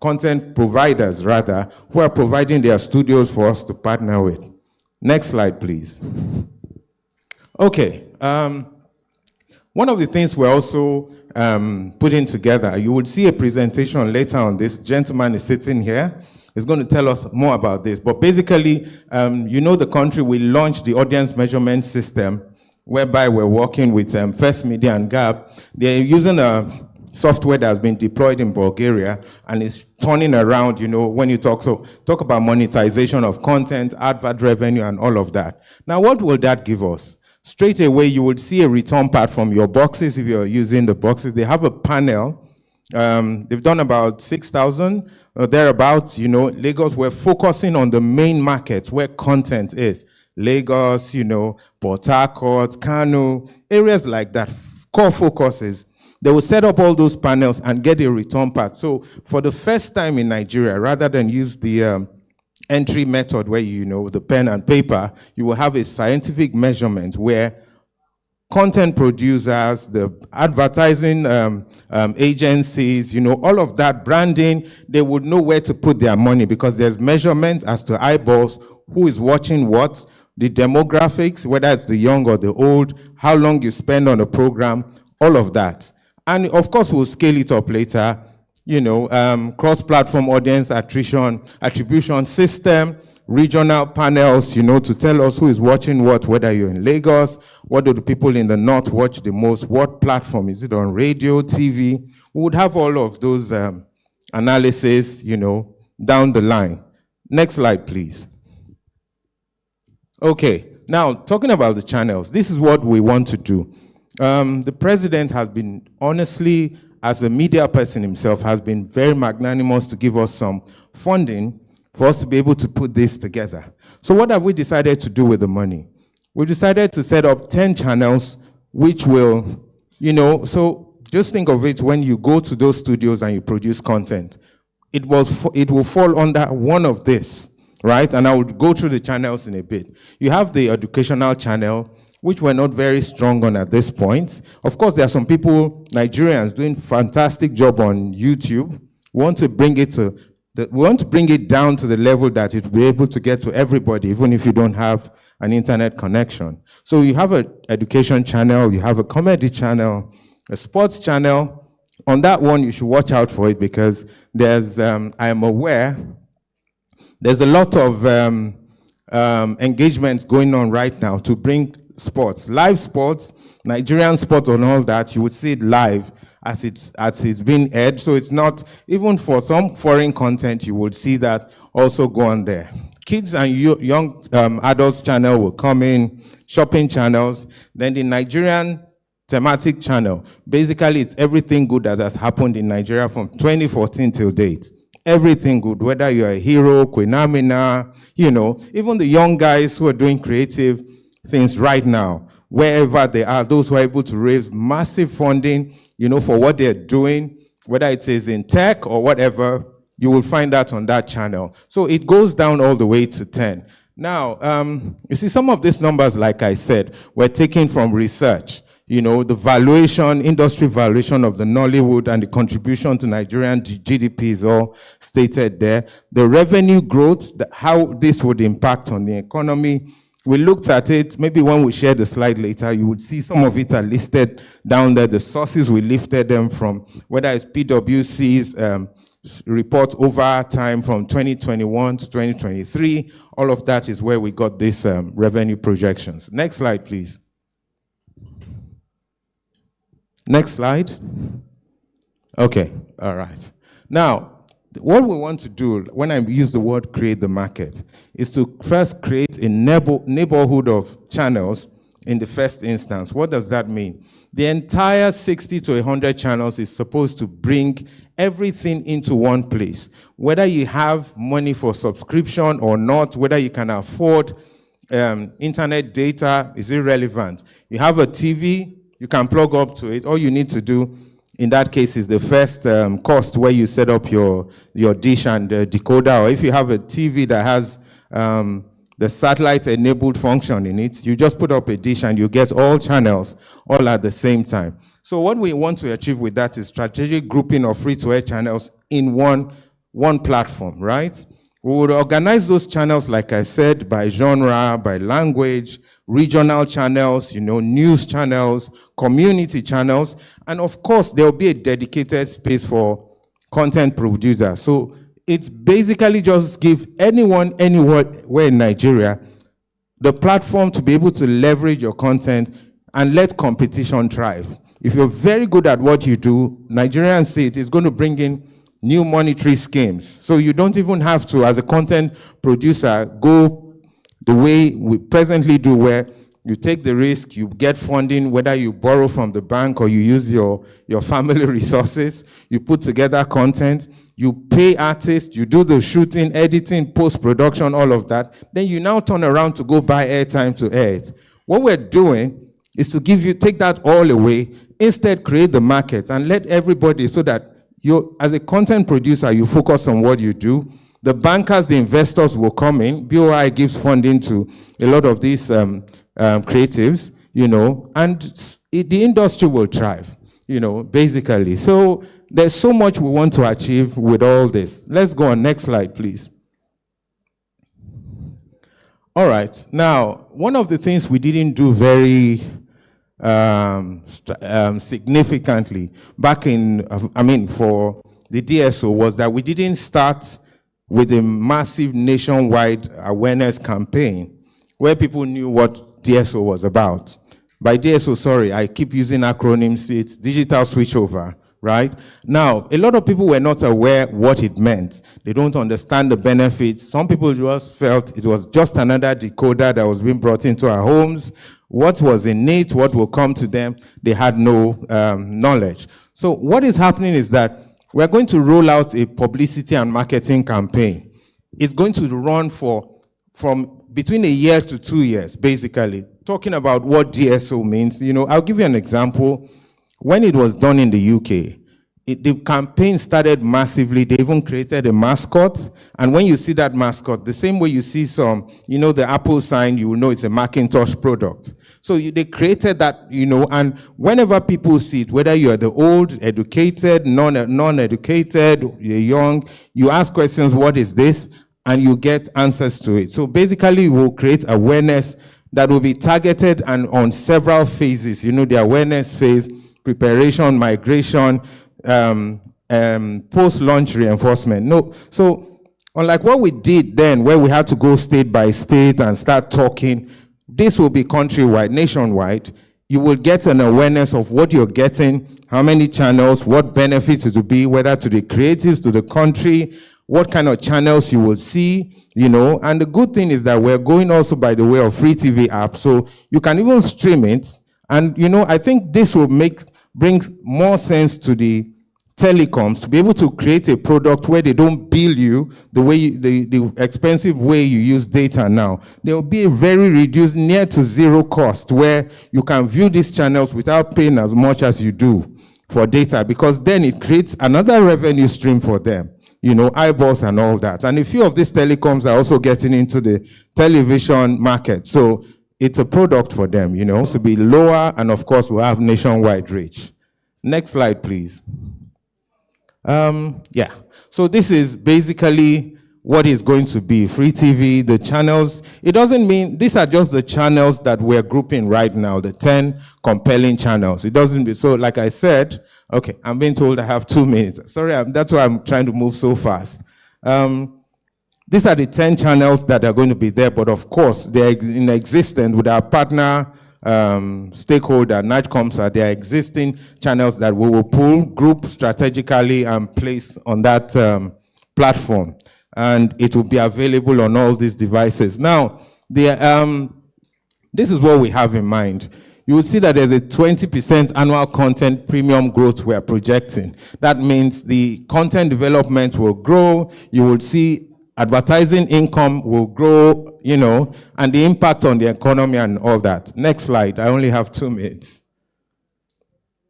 content providers, rather, who are providing their studios for us to partner with. Next slide, please. Okay. One of the things we're also putting together, you will see a presentation later on. This gentleman is sitting here. He's going to tell us more about this. But basically, you know, the country will launch the audience measurement system, whereby we're working with First Media and Gap. They're using a software that has been deployed in Bulgaria and is turning around, you know, when you talk about monetization of content, advert revenue, and all of that. Now, what will that give us? Straight away, you will see a return part from your boxes if you're using the boxes. They have a panel. They've done about 6,000 or thereabouts. You know, Lagos, we're focusing on the main markets where content is. Lagos, you know, Port Harcourt, Kano, areas like that, core focuses. They will set up all those panels and get a return part. So for the first time in Nigeria, rather than use the entry method where, you know, the pen and paper, you will have a scientific measurement where content producers, the advertising agencies, you know, all of that branding, they would know where to put their money because there's measurement as to eyeballs, who is watching what, the demographics, whether it's the young or the old, how long you spend on a program, all of that. And of course, we'll scale it up later, you know, cross-platform audience attribution system, regional panels, you know, to tell us who is watching what, whether you're in Lagos, what do the people in the north watch the most, what platform, is it on radio, TV? We would have all of those analysis, you know, down the line. Next slide, please. Okay, now talking about the channels, this is what we want to do. The president has been, honestly, as a media person himself, has been very magnanimous to give us some funding for us to be able to put this together. So what have we decided to do with the money? We decided to set up 10 channels, which will, you know, so just think of it when you go to those studios and you produce content. It will fall under one of this, right? And I will go through the channels in a bit. You have the educational channel, which we're not very strong on at this point. Of course, there are some people, Nigerians, doing fantastic job on YouTube. We want to bring it down to the level that it will be able to get to everybody, even if you don't have an internet connection. So you have an education channel, you have a comedy channel, a sports channel. On that one, you should watch out for it because there's, I am aware, there's a lot of engagements going on right now to bring sports, live sports, Nigerian sports and all that. You would see it live as it's being aired. So it's not, even for some foreign content, you would see that also go on there. Kids and young adults channel will come in, shopping channels, then the Nigerian thematic channel. Basically, it's everything good that has happened in Nigeria from 2014 till date. Everything good, whether you're a hero, Queen Amina, you know, even the young guys who are doing creative things right now, wherever they are, those who are able to raise massive funding, you know, for what they're doing, whether it is in tech or whatever, you will find that on that channel. So it goes down all the way to 10. Now, you see, some of these numbers, like I said, were taken from research. You know, the valuation, industry valuation of the Nollywood and the contribution to Nigerian GDP is all stated there. The revenue growth, how this would impact on the economy. We looked at it, maybe when we share the slide later, you would see some of it are listed down there. The sources we lifted them from, whether it's PwC's report over time from 2021 to 2023, all of that is where we got these revenue projections. Next slide, please. Next slide. Okay, all right. Now, what we want to do, when I use the word create the market, is to first create a neighborhood of channels in the first instance. What does that mean? The entire 60 to 100 channels is supposed to bring everything into one place. Whether you have money for subscription or not, whether you can afford internet data is irrelevant. You have a TV, you can plug up to it. All you need to do in that case is the first cost where you set up your dish and the decoder, or if you have a TV that has the satellite-enabled function in it, you just put up a dish and you get all channels all at the same time. So what we want to achieve with that is strategic grouping of free-to-air channels in one platform, right? We would organize those channels, like I said, by genre, by language, regional channels, news channels, community channels, and of course, there will be a dedicated space for content producers. So it's basically just give anyone, anywhere in Nigeria, the platform to be able to leverage your content and let competition thrive. If you're very good at what you do, Nigerians see it is going to bring in new monetary schemes. So you don't even have to, as a content producer, go the way we presently do, where you take the risk, you get funding, whether you borrow from the bank or you use your family resources, you put together content, you pay artists, you do the shooting, editing, post-production, all of that. Then you now turn around to go buy airtime to air it. What we're doing is to take that all away, instead create the markets and let everybody, so that you, as a content producer, you focus on what you do. The bankers, the investors will come in. BOI gives funding to a lot of these creatives, and the industry will thrive, basically. So there's so much we want to achieve with all this. Let's go on. Next slide, please. All right. Now, one of the things we didn't do very significantly back in, for the DSO, was that we didn't start with a massive nationwide awareness campaign where people knew what DSO was about. By DSO, sorry, I keep using acronyms, it's digital switchover, right? Now, a lot of people were not aware what it meant. They don't understand the benefits. Some people just felt it was just another decoder that was being brought into our homes. What was in it, what will come to them, they had no knowledge. So what is happening is that we're going to roll out a publicity and marketing campaign. It's going to run from between a year to 2 years, basically, talking about what DSO means. I'll give you an example. When it was done in the UK, the campaign started massively. They even created a mascot. And when you see that mascot, the same way you see some, the Apple sign, you will know it's a Macintosh product. So they created that, and whenever people see it, whether you're the old, educated, non-educated, you're young, you ask questions, what is this? And you get answers to it. So basically, we'll create awareness that will be targeted and on several phases. The awareness phase, preparation, migration, post-launch reinforcement. So unlike what we did then, where we had to go state by state and start talking, this will be countrywide, nationwide. You will get an awareness of what you're getting, how many channels, what benefits it will be, whether to the creatives, to the country, what kind of channels you will see, And the good thing is that we're going also by the way of free TV app, so you can even stream it. And, I think this will bring more sense to the telecoms to be able to create a product where they don't bill you the way the expensive way you use data now. There will be a very reduced, near to zero cost, where you can view these channels without paying as much as you do for data, because then it creates another revenue stream for them, eyeballs and all that. And a few of these telecoms are also getting into the television market. So it's a product for them, to be lower, and of course we'll have nationwide reach. Next slide, please. So this is basically what is going to be free TV, the channels. It doesn't mean, these are just the channels that we're grouping right now, the 10 compelling channels. It doesn't be, so like I said, okay, I'm being told I have 2 minutes. Sorry, that's why I'm trying to move so fast. These are the 10 channels that are going to be there, but of course, they're in existence with our partner stakeholder, NATCOMSA. There are existing channels that we will pull, group strategically, and place on that platform. And it will be available on all these devices. Now, this is what we have in mind. You will see that there's a 20% annual content premium growth we're projecting. That means the content development will grow. You will see advertising income will grow, and the impact on the economy and all that. Next slide. I only have 2 minutes.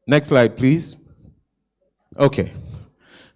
Next slide, please. Okay.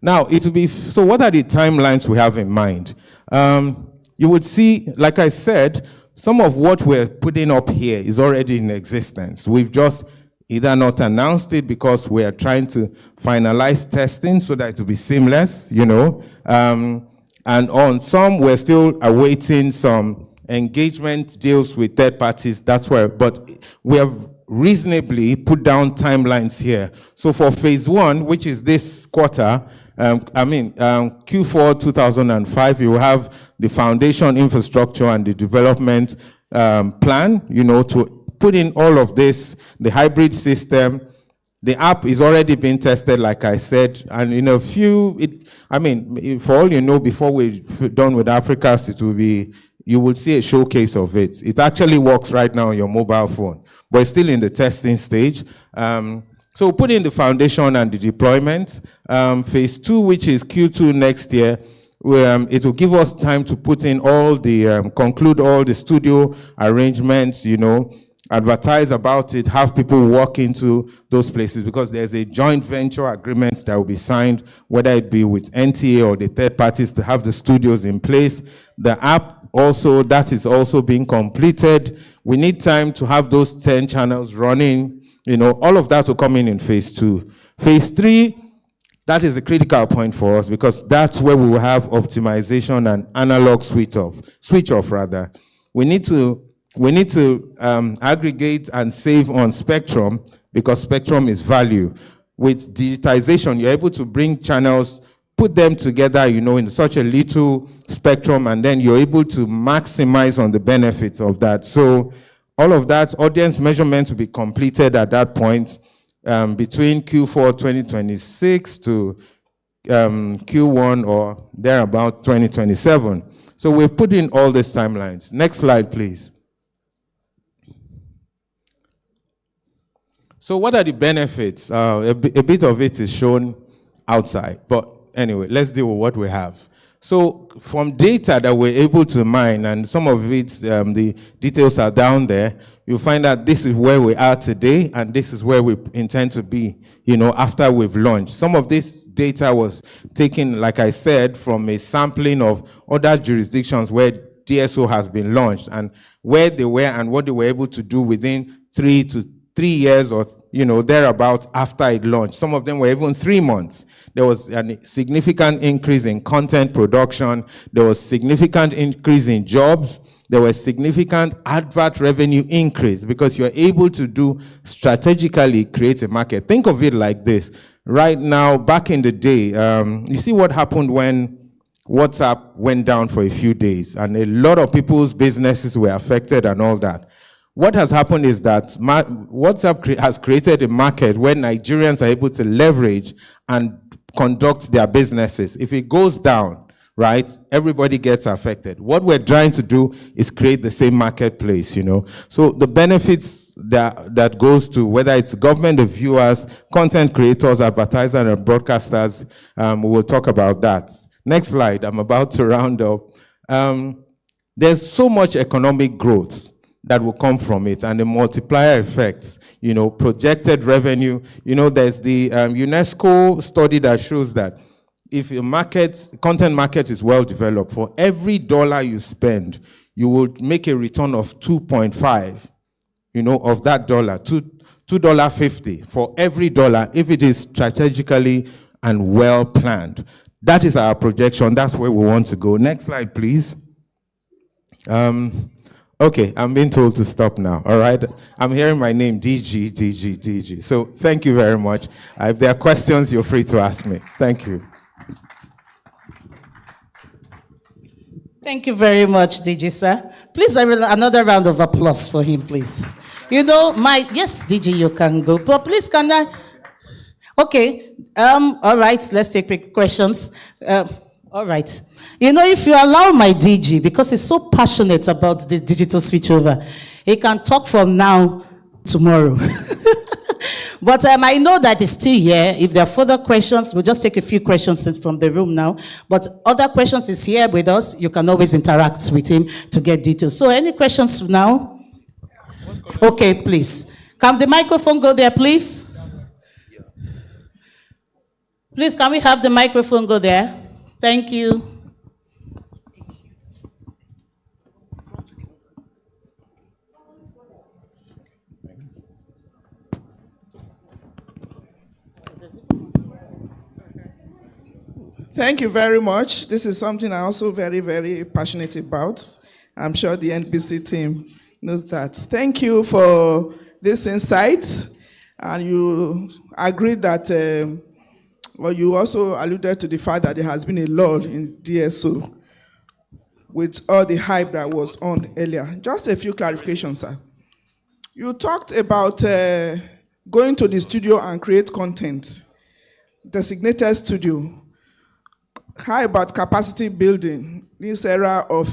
Now, it will be, so what are the timelines we have in mind? You would see, like I said, some of what we're putting up here is already in existence. We've just either not announced it because we are trying to finalize testing so that it will be seamless, you know. And on some, we're still awaiting some engagement deals with third parties. That's where, but we have reasonably put down timelines here. So for phase one, which is this quarter, Q4 2005, you have the foundation infrastructure and the development plan, you know, to put in all of this, the hybrid system. The app is already being tested, like I said, and in a few, for all you know, before we're done with Africast, it will be, you will see a showcase of it. It actually works right now on your mobile phone, but it's still in the testing stage. So put in the foundation and the deployment. Phase two, which is Q2 next year, it will give us time to put in all the, conclude all the studio arrangements, you know, advertise about it, have people walk into those places, because there's a joint venture agreement that will be signed, whether it be with NTA or the third parties, to have the studios in place. The app also, that is also being completed. We need time to have those 10 channels running. You know, all of that will come in phase two. Phase three, that is a critical point for us, because that's where we will have optimization and analog switch off rather. We need to aggregate and save on spectrum, because spectrum is value. With digitization, you're able to bring channels, put them together, you know, in such a little spectrum, and then you're able to maximize on the benefits of that. So all of that, audience measurement will be completed at that point, between Q4 2026 to Q1 or thereabout 2027. So we've put in all these timelines. Next slide, please. So what are the benefits? A bit of it is shown outside, but anyway, let's deal with what we have. So from data that we're able to mine, and some of it, the details are down there, you'll find that this is where we are today, and this is where we intend to be, you know, after we've launched. Some of this data was taken, like I said, from a sampling of other jurisdictions where DSO has been launched, and where they were and what they were able to do within 3 years or, you know, thereabout after it launched. Some of them were even 3 months. There was a significant increase in content production. There was significant increase in jobs. There was significant advert revenue increase, because you're able to do strategically create a market. Think of it like this. Right now, back in the day, you see what happened when WhatsApp went down for a few days, and a lot of people's businesses were affected and all that. What has happened is that WhatsApp has created a market where Nigerians are able to leverage and conduct their businesses. If it goes down, right, everybody gets affected. What we're trying to do is create the same marketplace, you know. So the benefits that goes to, whether it's government, the viewers, content creators, advertisers, and broadcasters, we will talk about that. Next slide, I'm about to round up. There's so much economic growth that will come from it, and the multiplier effects, you know, projected revenue. You know, there's the UNESCO study that shows that if your content market is well developed, for every dollar you spend, you will make a return of 2.5, you know, of that dollar, $2.50 for every dollar, if it is strategically and well planned. That is our projection. That's where we want to go. Next slide, please. Okay, I'm being told to stop now, all right? I'm hearing my name, DG. So thank you very much. If there are questions, you're free to ask me. Thank you. Thank you very much, DG, sir. Please, another round of applause for him, please. You know, yes, DG, you can go. But please, can I? Okay, all right, let's take questions. All right. You know, if you allow my DG, because he's so passionate about the digital switchover, he can talk from now tomorrow. But I know that he's still here. If there are further questions, we'll just take a few questions from the room now. But other questions is here with us. You can always interact with him to get details. So any questions now? Okay, please. Can the microphone go there, please? Please, can we have the microphone go there? Thank you. Thank you very much. This is something I'm also very, very passionate about. I'm sure the NBC team knows that. Thank you for this insight. And you agreed that, or you also alluded to the fact that there has been a lull in DSO with all the hype that was on earlier. Just a few clarifications, sir. You talked about going to the studio and create content, designated studio. How about capacity building? This era of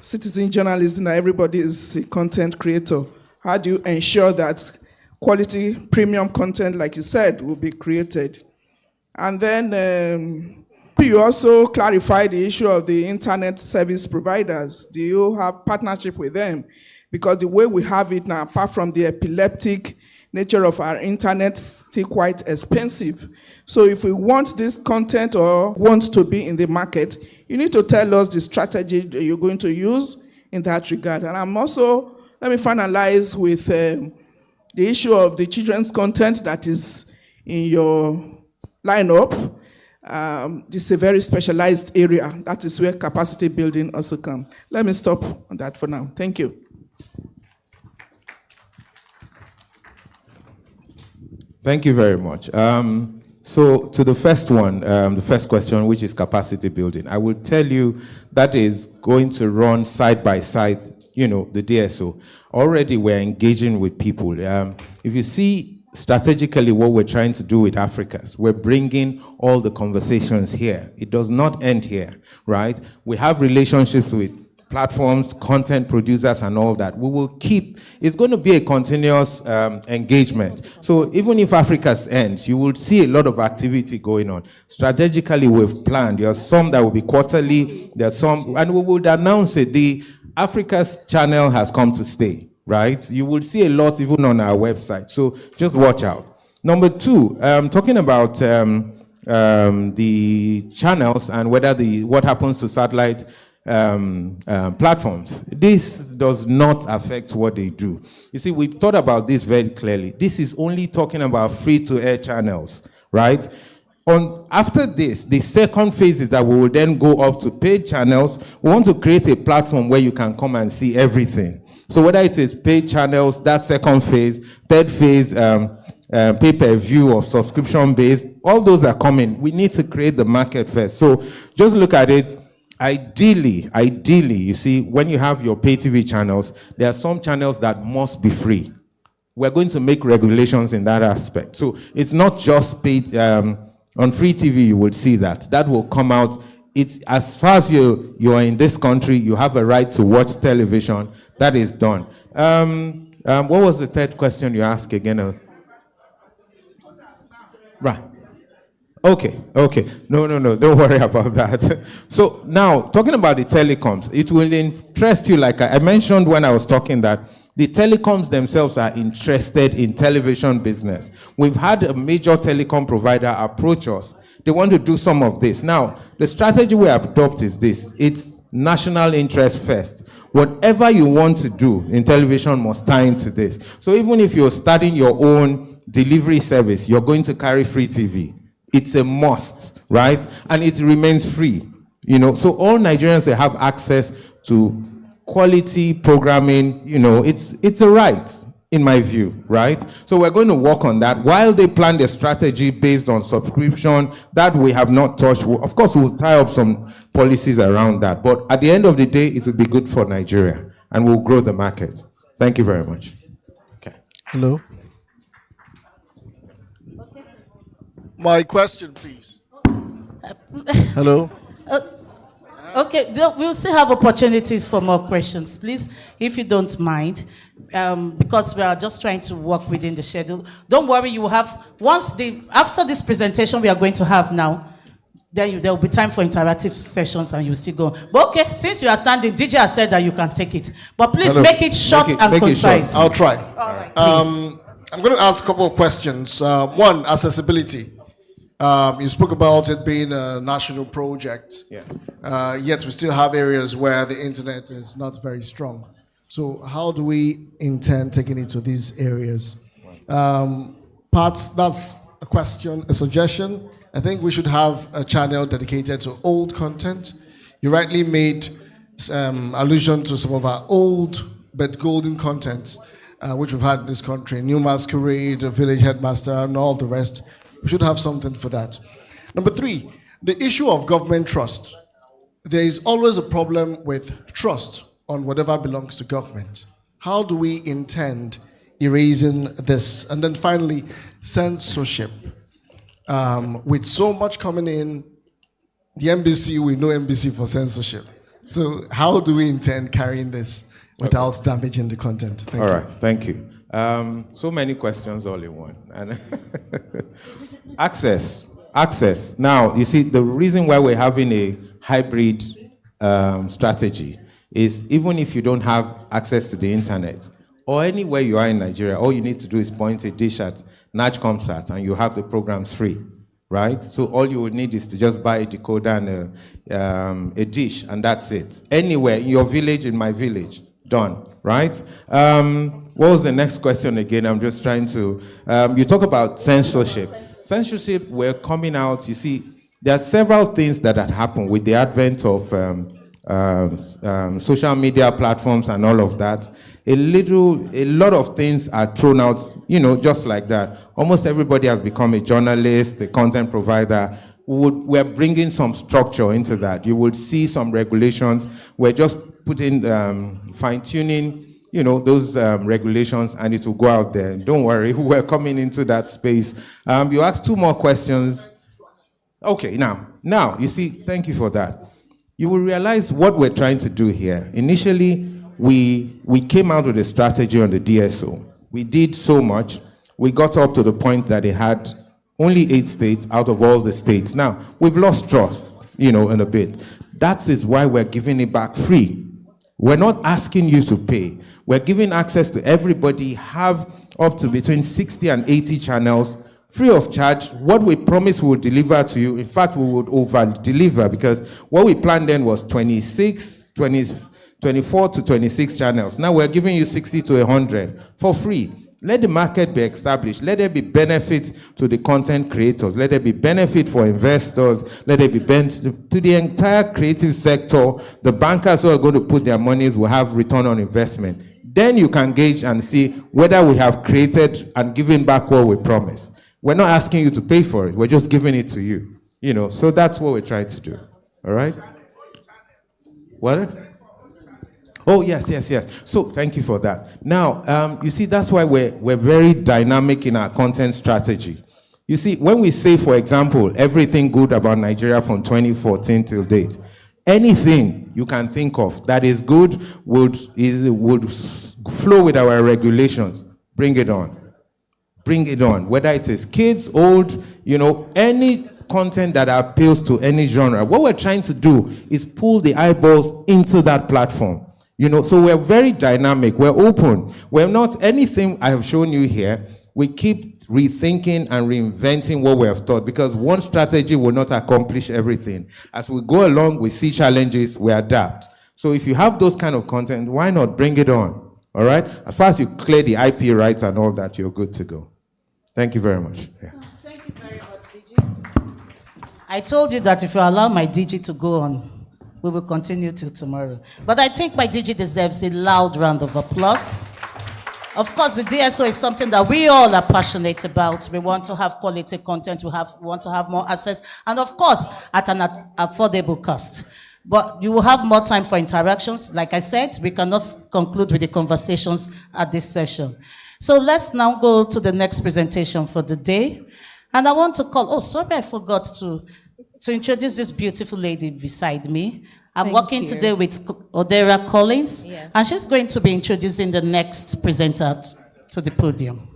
citizen journalism, that everybody is a content creator. How do you ensure that quality premium content, like you said, will be created? And then you also clarified the issue of the internet service providers. Do you have partnership with them? Because the way we have it now, apart from the epileptic nature of our internet, still quite expensive. So if we want this content or want to be in the market, you need to tell us the strategy that you're going to use in that regard. And I'm also, let me finalize with the issue of the children's content that is in your lineup. This is a very specialized area. That is where capacity building also comes. Let me stop on that for now. Thank you. Thank you very much. So to the first one, the first question, which is capacity building, I will tell you that is going to run side by side, the DSO. Already we're engaging with people. If you see strategically what we're trying to do with Africast, we're bringing all the conversations here. It does not end here, right? We have relationships with platforms, content producers, and all that. We will keep, it's going to be a continuous engagement. So even if Africast ends, you will see a lot of activity going on. Strategically, we've planned. There are some that will be quarterly, there are some, and we would announce it. The Africast channel has come to stay, right? You will see a lot even on our website. So just watch out. Number two, talking about the channels and whether what happens to satellite platforms. This does not affect what they do. You see, we thought about this very clearly. This is only talking about free-to-air channels, right? After this, the second phase is that we will then go up to paid channels. We want to create a platform where you can come and see everything. So whether it is paid channels, that second phase, third phase, pay-per-view or subscription-based, all those are coming. We need to create the market first. So just look at it. Ideally, you see, when you have your pay TV channels, there are some channels that must be free. We're going to make regulations in that aspect. So it's not just paid, on free TV, you will see that. That will come out. It's as far as you are in this country, you have a right to watch television. That is done. What was the third question you asked again? Right. Okay. No, don't worry about that. So now, talking about the telecoms, it will interest you, like I mentioned when I was talking, that the telecoms themselves are interested in television business. We've had a major telecom provider approach us. They want to do some of this. Now, the strategy we adopt is this. It's national interest first. Whatever you want to do in television must tie into this. So even if you're starting your own delivery service, you're going to carry free TV. It's a must, right? And it remains free, So all Nigerians, they have access to quality programming, it's a right, in my view, right? So we're going to work on that while they plan their strategy based on subscription that we have not touched. Of course, we'll tie up some policies around that. But at the end of the day, it will be good for Nigeria and we'll grow the market. Thank you very much. Okay. Hello. My question, please. Hello. Okay, we'll still have opportunities for more questions, please, if you don't mind, because we are just trying to work within the schedule. Don't worry, you will have, after this presentation we are going to have now, then there will be time for interactive sessions and you still go. But okay, since you are standing, DJ has said that you can take it. But please make it short and concise. I'll try. All right, please. I'm going to ask a couple of questions. One, accessibility. You spoke about it being a national project. Yes. Yet we still have areas where the internet is not very strong. So how do we intend taking it to these areas? That's a question, a suggestion. I think we should have a channel dedicated to old content. You rightly made allusion to some of our old but golden content, which we've had in this country. New Masquerade, Village Headmaster, and all the rest. We should have something for that. Number 3, the issue of government trust. There is always a problem with trust on whatever belongs to government. How do we intend erasing this? And then finally, censorship. With so much coming in, the embassy, we know embassy for censorship. So how do we intend carrying this without damaging the content? Thank you. All right, thank you. So many questions all in one. And access. Now, you see, the reason why we're having a hybrid strategy is even if you don't have access to the internet, or anywhere you are in Nigeria, all you need to do is point a dish at Natch Comsat and you have the programs free, right? So all you would need is to just buy a decoder and a dish, and that's it. Anywhere, in your village, in my village, done, right? What was the next question again? I'm just trying to, you talk about censorship. Censorship, we're coming out, you see, there are several things that had happened with the advent of social media platforms and all of that. A lot of things are thrown out, just like that. Almost everybody has become a journalist, a content provider. We're bringing some structure into that. You would see some regulations. We're just putting, fine-tuning, those regulations, and it will go out there. Don't worry, we're coming into that space. You asked 2 more questions. Okay, now, you see, thank you for that. You will realize what we're trying to do here. Initially, we came out with a strategy on the DSO. We did so much. We got up to the point that it had only 8 states out of all the states. Now, we've lost trust, in a bit. That is why we're giving it back free. We're not asking you to pay. We're giving access to everybody, have up to between 60 and 80 channels, free of charge. What we promised we would deliver to you, in fact, we would over-deliver, because what we planned then was 24 to 26 channels. Now we're giving you 60 to 100 for free. Let the market be established. Let there be benefits to the content creators. Let there be benefit for investors. Let there be benefit to the entire creative sector. The bankers who are going to put their monies will have return on investment. Then you can gauge and see whether we have created and given back what we promised. We're not asking you to pay for it. We're just giving it to you. So that's what we're trying to do. All right? What? Oh, yes. So thank you for that. Now, you see, that's why we're very dynamic in our content strategy. You see, when we say, for example, everything good about Nigeria from 2014 till date, anything you can think of that is good would flow with our regulations. Bring it on. Bring it on. Whether it is kids, old, any content that appeals to any genre. What we're trying to do is pull the eyeballs into that platform. So we're very dynamic. We're open. We're not anything I have shown you here. We keep rethinking and reinventing what we have taught, because one strategy will not accomplish everything. As we go along, we see challenges, we adapt. So if you have those kind of content, why not bring it on? All right? As far as you clear the IP rights and all that, you're good to go. Thank you very much. Yeah. Thank you very much, DG. I told you that if you allow my DG to go on, we will continue till tomorrow. But I think my DG deserves a loud round of applause. Of course, the DSO is something that we all are passionate about. We want to have quality content. We want to have more access. And of course, at an affordable cost. But you will have more time for interactions. Like I said, we cannot conclude with the conversations at this session. So let's now go to the next presentation for the day. And I want to call, I forgot to introduce this beautiful lady beside me. I'm working today with Odera Collins, yes. And she's going to be introducing the next presenter to the podium.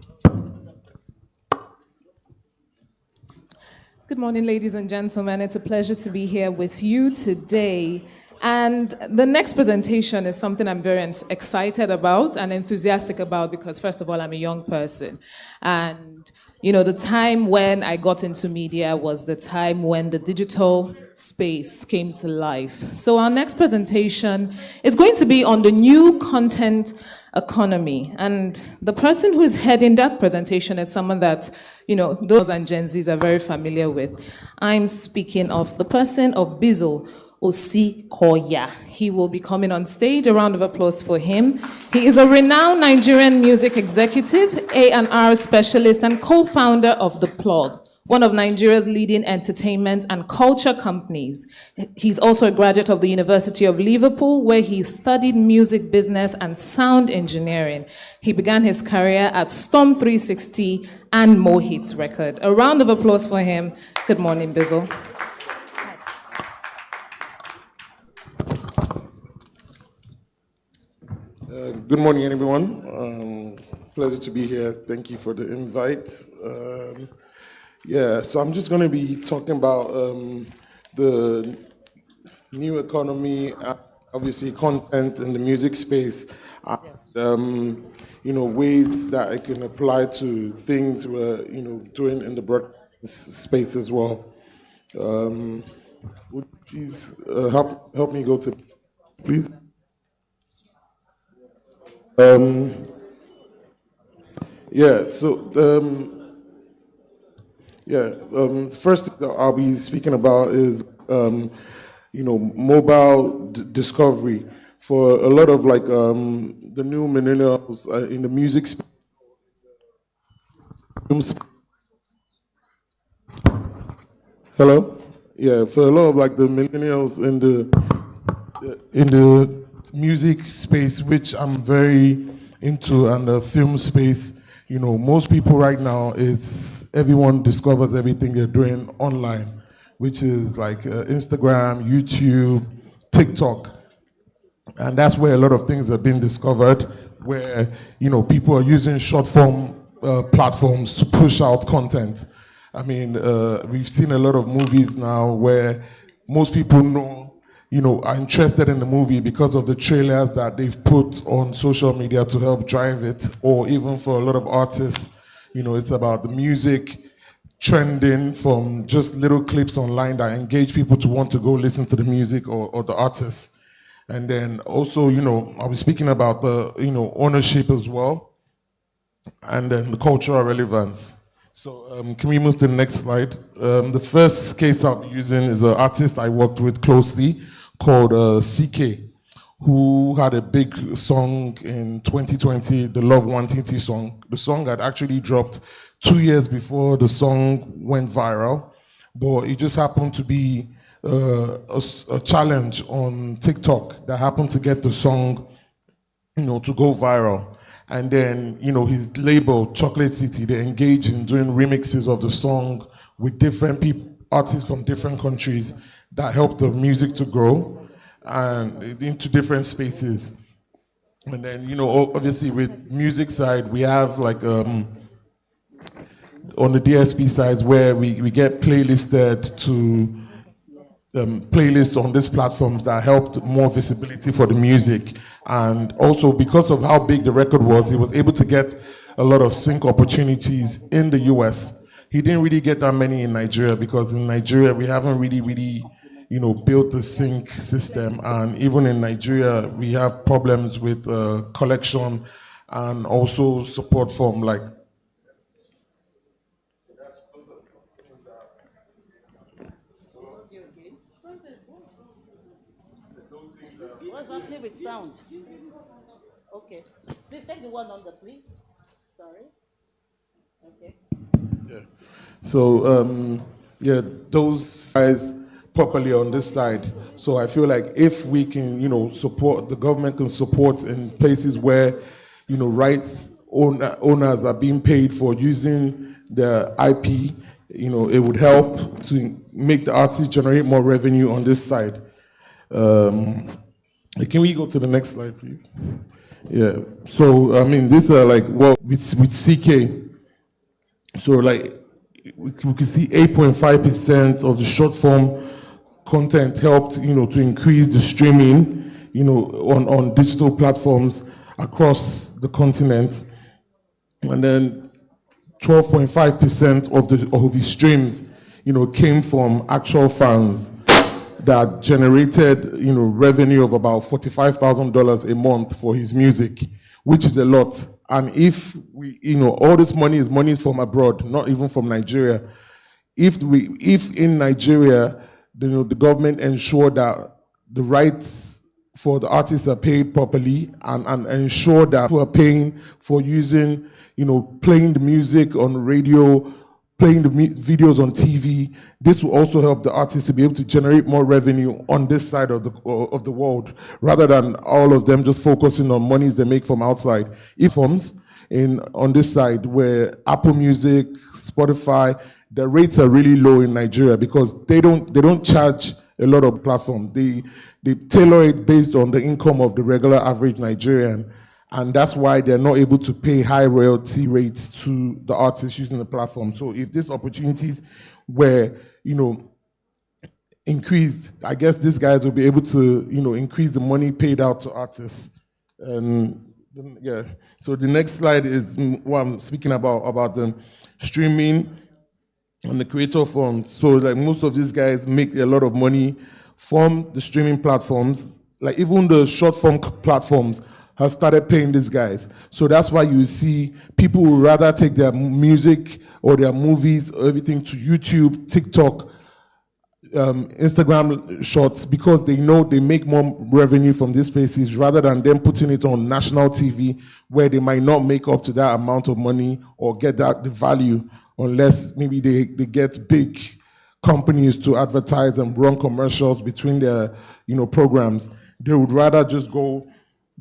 Good morning, ladies and gentlemen. It's a pleasure to be here with you today. And the next presentation is something I'm very excited about and enthusiastic about, because first of all, I'm a young person. And the time when I got into media was the time when the digital space came to life. So our next presentation is going to be on the new content economy. And the person who's heading that presentation is someone that, those and Gen Zs are very familiar with. I'm speaking of the person of Bizzle Osikoya. He will be coming on stage. A round of applause for him. He is a renowned Nigerian music executive, A&R specialist, and co-founder of The Plug, one of Nigeria's leading entertainment and culture companies. He's also a graduate of the University of Liverpool, where he studied music business and sound engineering. He began his career at Storm 360 and Mohit's Record. A round of applause for him. Good morning, Bizzle. Good morning, everyone. Pleasure to be here. Thank you for the invite. So I'm just going to be talking about the new economy, obviously content in the music space, and, ways that it can apply to things we're, doing in the broadcast space as well. Would you please help me go to, please? First thing that I'll be speaking about is, mobile discovery for a lot of the new millennials in the music space. Hello? Yeah, for a lot of the millennials in the music space, which I'm very into, and the film space, most people right now, everyone discovers everything they're doing online, which is Instagram, YouTube, TikTok. And that's where a lot of things are being discovered, where, people are using short form platforms to push out content. I mean, we've seen a lot of movies now where most people are interested in the movie because of the trailers that they've put on social media to help drive it, or even for a lot of artists, it's about the music trending from just little clips online that engage people to want to go listen to the music or the artist. And then also, I was speaking about the, ownership as well, and then the cultural relevance. So can we move to the next slide? The first case I'll be using is an artist I worked with closely called CK, who had a big song in 2020, the Love 1TT song. The song had actually dropped 2 years before the song went viral, but it just happened to be a challenge on TikTok that happened to get the song, to go viral. And then, his label, Chocolate City, they engage in doing remixes of the song with different people, artists from different countries that help the music to grow and into different spaces. And then, obviously with music side, we have on the DSP sides where we get playlisted to playlists on these platforms that helped more visibility for the music. And also because of how big the record was, he was able to get a lot of sync opportunities in the US. He didn't really get that many in Nigeria because in Nigeria we haven't really built the sync system. And even in Nigeria, we have problems with collection and also support from What's happening with sound? Okay. Please take the one under, please. Sorry. Okay. Yeah. So, those guys properly on this side. So I feel like if we can, support, the government can support in places where, rights owners are being paid for using the IP, it would help to make the artists generate more revenue on this side. Can we go to the next slide, please? Yeah. So, these are with CK. So, we can see 8.5% of the short form content helped, to increase the streaming, on digital platforms across the continent. And then 12.5% of the streams, came from actual fans that generated, revenue of about $45,000 a month for his music, which is a lot. And if we, all this money is from abroad, not even from Nigeria. If in Nigeria, the government ensure that the rights for the artists are paid properly and ensure that people are paying for using, playing the music on radio, playing the videos on TV, this will also help the artists to be able to generate more revenue on this side of the world, rather than all of them just focusing on monies they make from outside. Forms on this side, where Apple Music, Spotify, the rates are really low in Nigeria because they don't charge a lot of platforms. They tailor it based on the income of the regular average Nigerian. And that's why they're not able to pay high royalty rates to the artists using the platform. So if these opportunities were, increased, I guess these guys will be able to, increase the money paid out to artists. Yeah. So the next slide is what I'm speaking about the streaming and the creator funds. So like most of these guys make a lot of money from the streaming platforms. Like even the short form platforms have started paying these guys. So that's why you see people would rather take their music or their movies or everything to YouTube, TikTok, Instagram shorts, because they know they make more revenue from these places rather than them putting it on national TV where they might not make up to that amount of money or get the value unless maybe they get big companies to advertise and run commercials between their programs. They would rather just go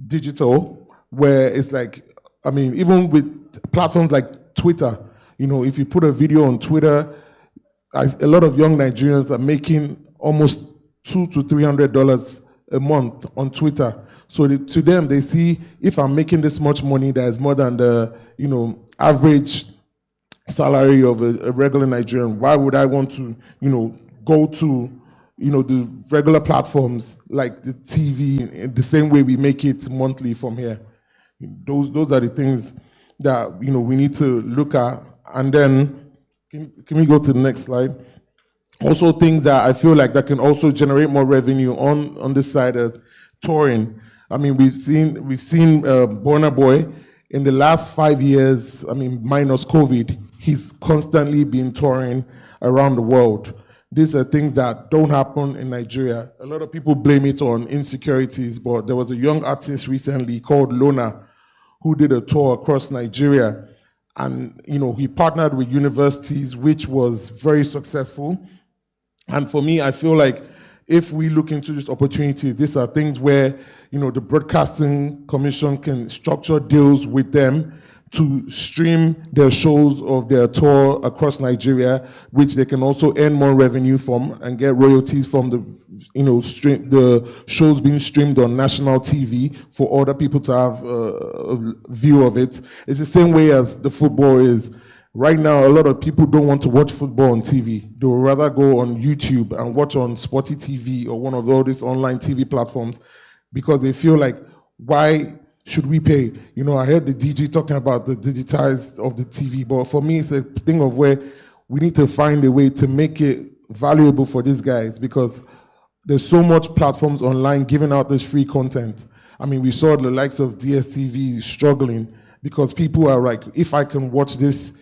digital, where it's like, even with platforms like Twitter, if you put a video on Twitter, a lot of young Nigerians are making almost $200 to $300 a month on Twitter. So to them, they see, if I'm making this much money, that is more than the average salary of a regular Nigerian, why would I want to go to the regular platforms like the TV, the same way we make it monthly from here? Those are the things that we need to look at. And then, can we go to the next slide? Also, things that I feel like that can also generate more revenue on this side as touring. We've seen Burna Boy in the last 5 years. Minus COVID, he's constantly been touring around the world. These are things that don't happen in Nigeria. A lot of people blame it on insecurities, but there was a young artist recently called Lona who did a tour across Nigeria. And he partnered with universities, which was very successful. And for me, I feel like if we look into these opportunities, these are things where the Broadcasting Commission can structure deals with them to stream their shows of their tour across Nigeria, which they can also earn more revenue from and get royalties from the shows being streamed on national TV for other people to have a view of it. It's the same way as the football is. Right now, a lot of people don't want to watch football on TV. They would rather go on YouTube and watch on Sporty TV or one of all these online TV platforms because they feel like, why should we pay? I heard the DG talking about the digitized of the TV, but for me, it's a thing of where we need to find a way to make it valuable for these guys because there's so much platforms online giving out this free content. We saw the likes of DSTV struggling because people are like, if I can watch this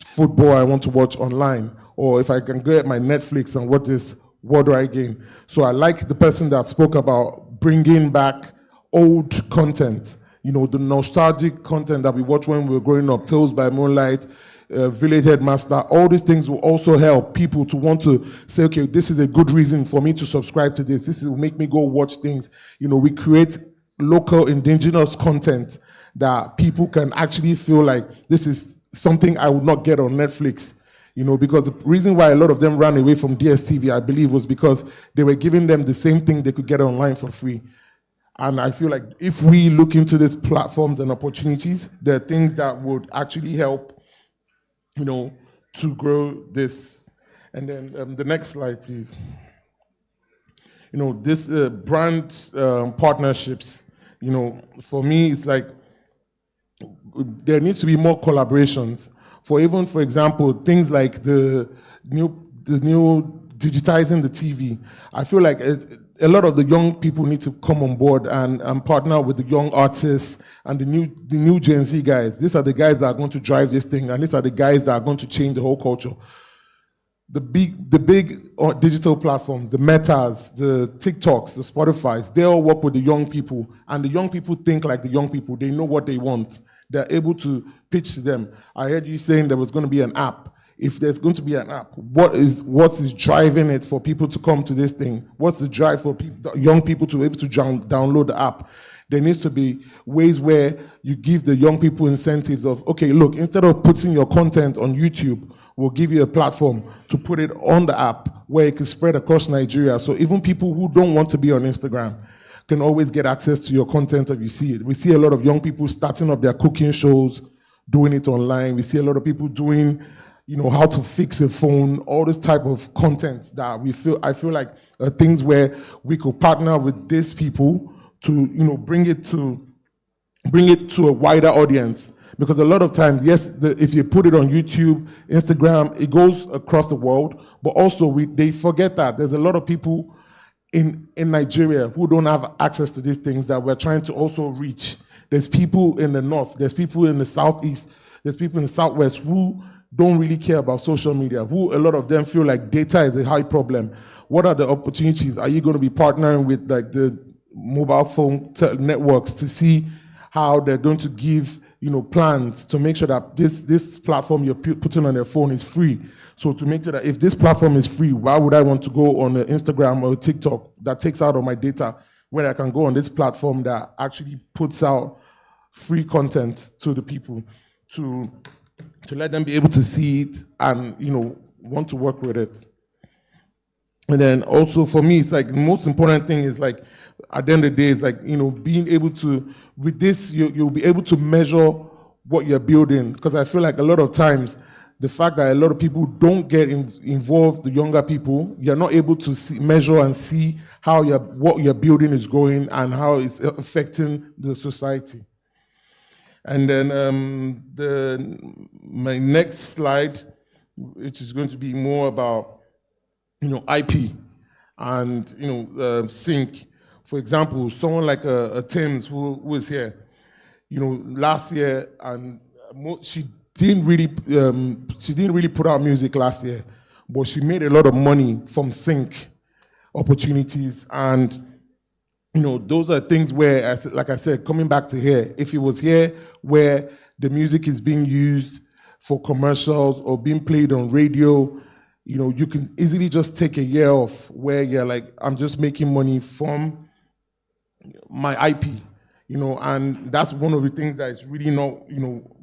football I want to watch online, or if I can get my Netflix and watch this, what do I gain? So I like the person that spoke about bringing back old content, the nostalgic content that we watched when we were growing up, Tales by Moonlight, Village Headmaster. All these things will also help people to want to say, okay, this is a good reason for me to subscribe to this. This will make me go watch things. We create local indigenous content that people can actually feel like this is something I would not get on Netflix. Because the reason why a lot of them ran away from DSTV, I believe, was because they were giving them the same thing they could get online for free. And I feel like if we look into these platforms and opportunities, there are things that would actually help, to grow this. And then the next slide, please. This brand partnerships, for me, it's like there needs to be more collaborations. For example, things like the new digitizing the TV. I feel like a lot of the young people need to come on board and partner with the young artists and the new Gen Z guys. These are the guys that are going to drive this thing, and these are the guys that are going to change the whole culture. The big digital platforms, the Metas, the TikToks, the Spotifys, they all work with the young people, and the young people think like the young people. They know what they want. They're able to pitch to them. I heard you saying there was going to be an app. If there's going to be an app, what is driving it for people to come to this thing? What's the drive for young people to be able to download the app? There needs to be ways where you give the young people incentives of, okay, look, instead of putting your content on YouTube, we'll give you a platform to put it on the app where it can spread across Nigeria. So even people who don't want to be on Instagram can always get access to your content if you see it. We see a lot of young people starting up their cooking shows, doing it online. We see a lot of people doing, how to fix a phone, all this type of content that I feel like are things where we could partner with these people to, bring it to a wider audience. Because a lot of times, yes, if you put it on YouTube, Instagram, it goes across the world, but also they forget that there's a lot of people in Nigeria who don't have access to these things that we're trying to also reach. There's people in the north, there's people in the southeast, there's people in the southwest who don't really care about social media, who a lot of them feel like data is a high problem. What are the opportunities? Are you going to be partnering with like the mobile phone networks to see how they're going to give plans to make sure that this platform you're putting on their phone is free? So to make sure that if this platform is free, why would I want to go on Instagram or TikTok that takes out of my data when I can go on this platform that actually puts out free content to the people to let them be able to see it and want to work with it. And then also for me, it's like the most important thing is like at the end of the day, it's like being able to, with this, you'll be able to measure what you're building. Because I feel like a lot of times the fact that a lot of people don't get involved, the younger people, you're not able to measure and see how what you're building is going and how it's affecting the society. And then my next slide, which is going to be more about IP and sync. For example, someone like a Thames who is here, last year, and she didn't really put out music last year, but she made a lot of money from sync opportunities. And those are things where, like I said, coming back to here, if it was here where the music is being used for commercials or being played on radio, you can easily just take a year off where you're like, I'm just making money from my IP, and that's one of the things that is really not,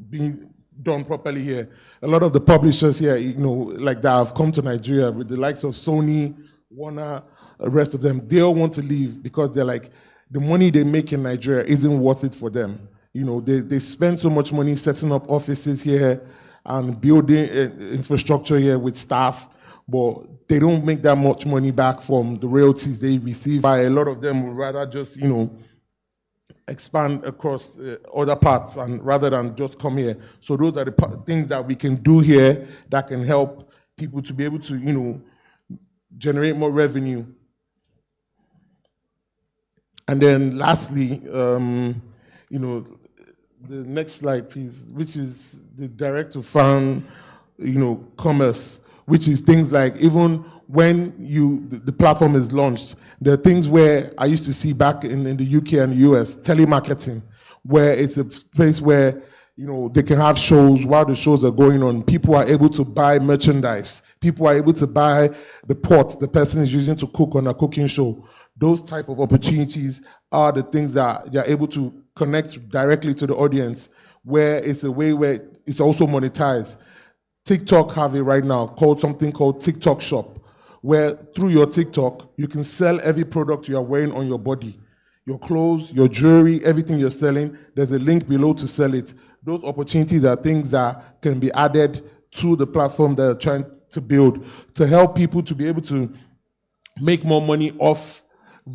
being done properly here. A lot of the publishers here, like that have come to Nigeria with the likes of Sony, Warner, the rest of them, they all want to leave because they're like, the money they make in Nigeria isn't worth it for them. They spend so much money setting up offices here and building infrastructure here with staff, but they don't make that much money back from the royalties they receive. A lot of them would rather just, expand across other parts and rather than just come here. So those are the things that we can do here that can help people to be able to, generate more revenue. And then lastly, the next slide, please, which is the direct-to-fan, commerce, which is things like even when the platform is launched, there are things where I used to see back in the UK and the US, telemarketing, where it's a place where they can have shows. While the shows are going on, people are able to buy merchandise. People are able to buy the pot the person is using to cook on a cooking show. Those type of opportunities are the things that they're able to connect directly to the audience, where it's a way where it's also monetized. TikTok have it right now something called TikTok Shop, where through your TikTok, you can sell every product you are wearing on your body. Your clothes, your jewelry, everything you're selling, there's a link below to sell it. Those opportunities are things that can be added to the platform that they're trying to build to help people to be able to make more money off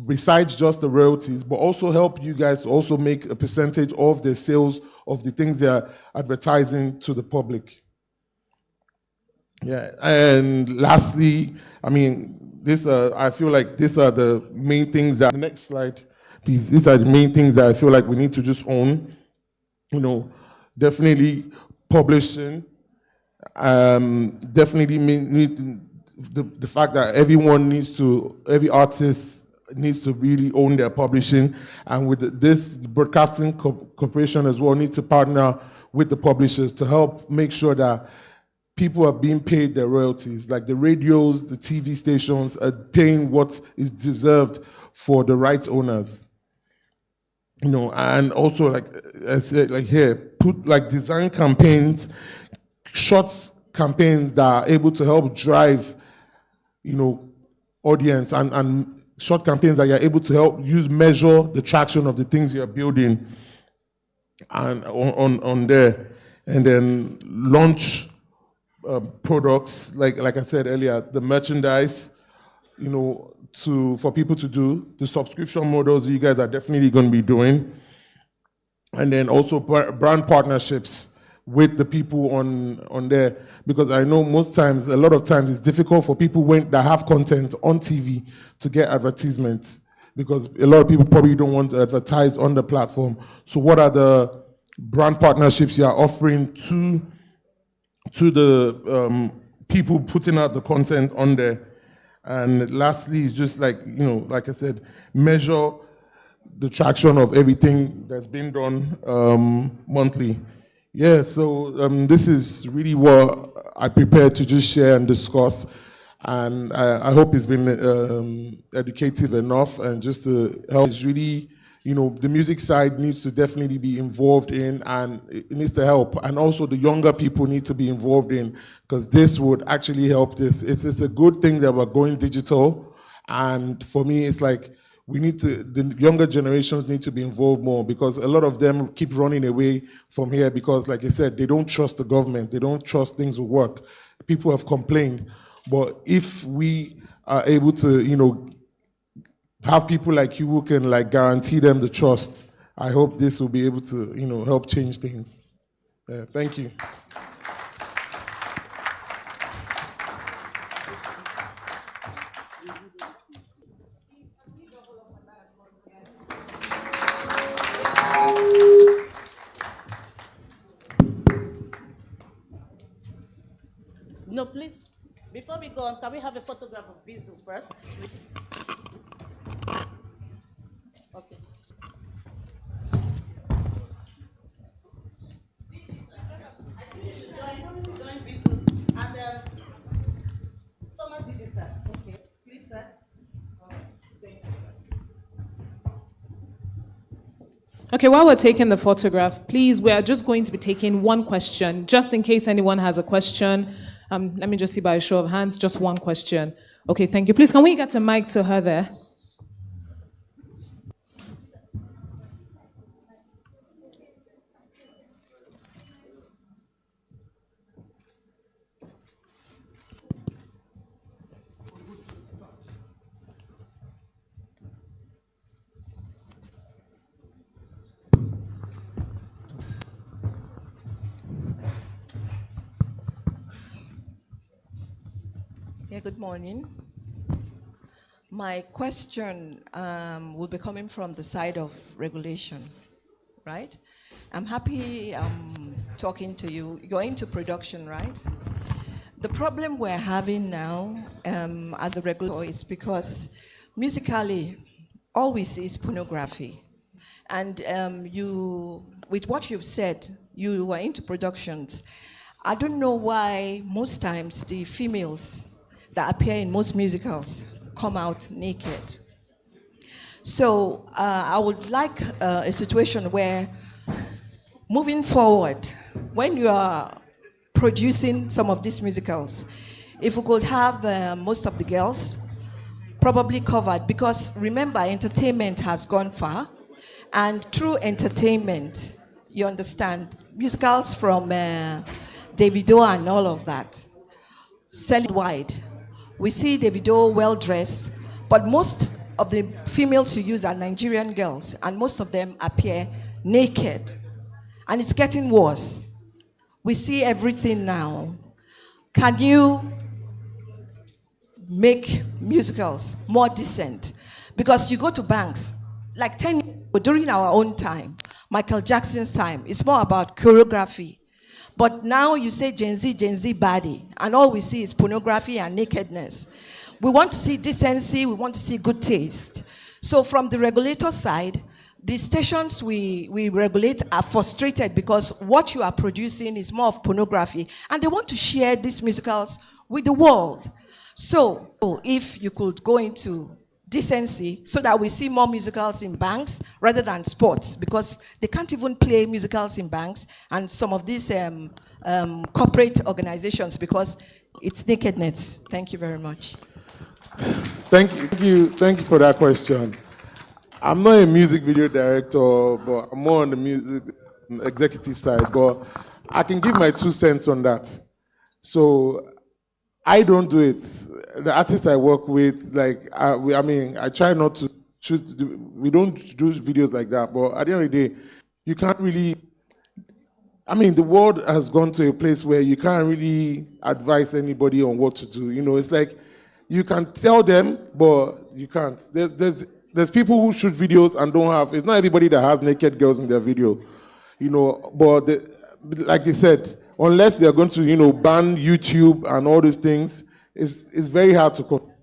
besides just the royalties, but also help you guys to also make a percentage of the sales of the things they're advertising to the public. Yeah, and lastly, I feel like these are the main things that, the next slide, please. These are the main things that I feel like we need to just own. Definitely publishing, definitely need the fact that every artist needs to really own their publishing, and with this broadcasting corporation as well need to partner with the publishers to help make sure that people are being paid their royalties, like the radios, the TV stations are paying what is deserved for the rights owners. And also, like I said, like here, put like design campaigns, short campaigns that are able to help drive, audience, and short campaigns that you're able to help measure the traction of the things you're building and on there, and then launch products, like I said earlier, the merchandise, for people to do, the subscription models you guys are definitely going to be doing, and then also brand partnerships with the people on there, because I know a lot of times it's difficult for people that have content on TV to get advertisements, because a lot of people probably don't want to advertise on the platform. So what are the brand partnerships you are offering to the people putting out the content on there? And lastly, it's just like I said, measure the traction of everything that's been done monthly. Yeah, so this is really what I prepared to just share and discuss, and I hope it's been educative enough, and just to help. It's really, the music side needs to definitely be involved in, and it needs to help, and also the younger people need to be involved in, because this would actually help this. It's a good thing that we're going digital, and for me, it's like the younger generations need to be involved more, because a lot of them keep running away from here because, like I said, they don't trust the government, they don't trust things will work. People have complained, but if we are able to, have people like you who can guarantee them the trust, I hope this will be able to, help change things. Thank you. No, please. Before we go on, can we have a photograph of Bizu first, please? Okay. Join Bizu. And former DJ, sir. Okay. Please, sir. All right. Thank you, sir. Okay, while we're taking the photograph, please, we are just going to be taking one question, just in case anyone has a question. Let me just see by a show of hands, just one question. Okay, thank you. Please, can we get a mic to her there? Yeah, good morning. My question will be coming from the side of regulation, right? I'm happy talking to you. You're into production, right? The problem we're having now as a regulator is because musically, all we see is pornography. And with what you've said, you were into productions. I don't know why most times the females that appear in most musicals come out naked. So I would like a situation where, moving forward, when you are producing some of these musicals, if we could have most of the girls probably covered, because remember, entertainment has gone far, and through entertainment, you understand, musicals from Davido and all of that, sell it wide. We see Davido well-dressed, but most of the females you use are Nigerian girls, and most of them appear naked. And it's getting worse. We see everything now. Can you make musicals more decent. Because you go to banks, like 10 years ago, during our own time, Michael Jackson's time, it's more about choreography. But now you say Gen Z body, and all we see is pornography and nakedness. We want to see decency, we want to see good taste. So from the regulator side, the stations we regulate are frustrated because what you are producing is more of pornography, and they want to share these musicals with the world. So if you could go into decency so that we see more musicals in banks rather than sports, because they can't even play musicals in banks and some of these corporate organizations because it's nakedness. Thank you very much. Thank you for that question. I'm not a music video director, but I'm more on the music executive side, but I can give my 2 cents on that. So I don't do it. The artists I work with, like, I try not to shoot, we don't do videos like that, but at the end of the day, you can't really, the world has gone to a place where you can't really advise anybody on what to do. It's like, you can tell them, but you can't. There's people who shoot videos and don't have, it's not everybody that has naked girls in their video, but like you said, unless they're going to, ban YouTube and all these things, it's very hard to control.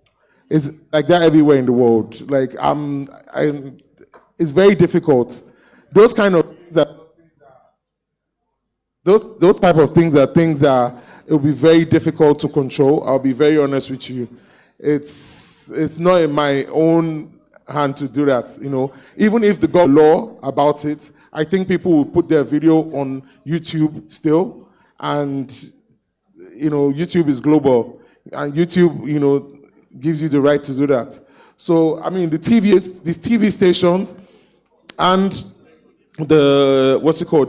It's like that everywhere in the world. Like, it's very difficult. Those kind of things those type of things are things that it will be very difficult to control. I'll be very honest with you. It's not in my own hand to do that, Even if they got law about it, I think people will put their video on YouTube still, and YouTube is global, and YouTube, gives you the right to do that. So these TV stations and the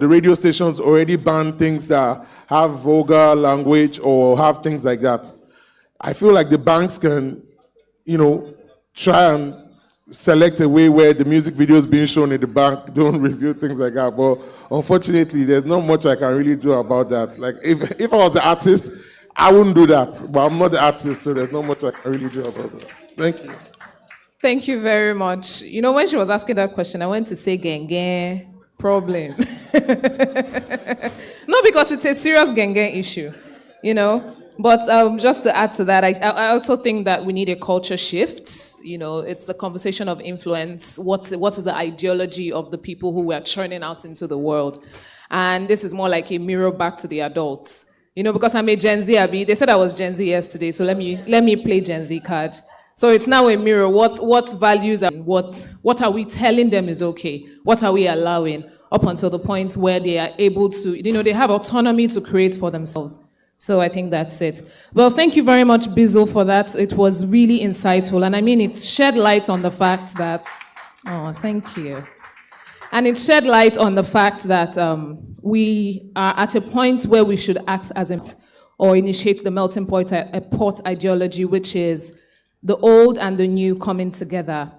radio stations already ban things that have vulgar language or have things like that. I feel like the banks can, try and select a way where the music videos being shown in the bank don't review things like that. But unfortunately, there's not much I can really do about that. Like, if I was the artist, I wouldn't do that. But I'm not the artist, so there's not much I can really do about that. Thank you. Thank you very much. When she was asking that question, I went to say gang problem. No, because it's a serious gang issue, But just to add to that, I also think that we need a culture shift. It's the conversation of influence. What is the ideology of the people who we're churning out into the world? And this is more like a mirror back to the adults. Because I'm a Gen Z, Abby. They said I was Gen Z yesterday, so let me play Gen Z card. So it's now a mirror. What values and what are we telling them is okay? What are we allowing up until the point where they are able to, they have autonomy to create for themselves. So I think that's it. Well, thank you very much, Bizzle, for that. It was really insightful. And it shed light on the fact that, thank you. And it shed light on the fact that we are at a point where we should act as or initiate the melting pot ideology, which is the old and the new coming together.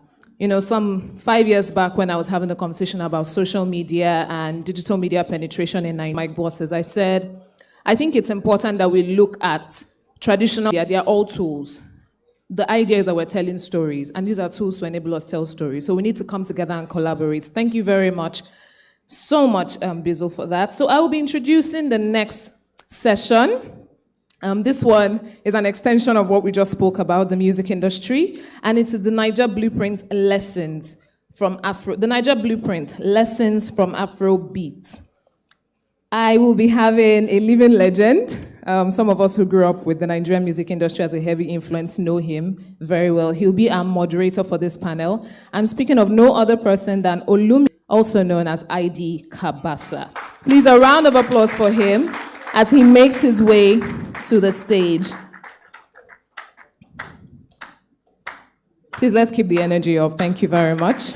Some 5 years back when I was having a conversation about social media and digital media penetration in my bosses, I said, I think it's important that we look at traditional media. They are all tools. The idea is that we're telling stories, and these are tools to enable us to tell stories. So we need to come together and collaborate. Thank you very much, so much, Bizzle, for that. So I will be introducing the next session. This one is an extension of what we just spoke about, the music industry, and it is the Niger Blueprint Lessons from The Niger Blueprint Lessons from Afrobeat. I will be having a living legend. Some of us who grew up with the Nigerian music industry as a heavy influence know him very well. He'll be our moderator for this panel. I'm speaking of no other person than Olumi, also known as ID Kabasa. Please, a round of applause for him as he makes his way to the stage. Please, let's keep the energy up. Thank you very much.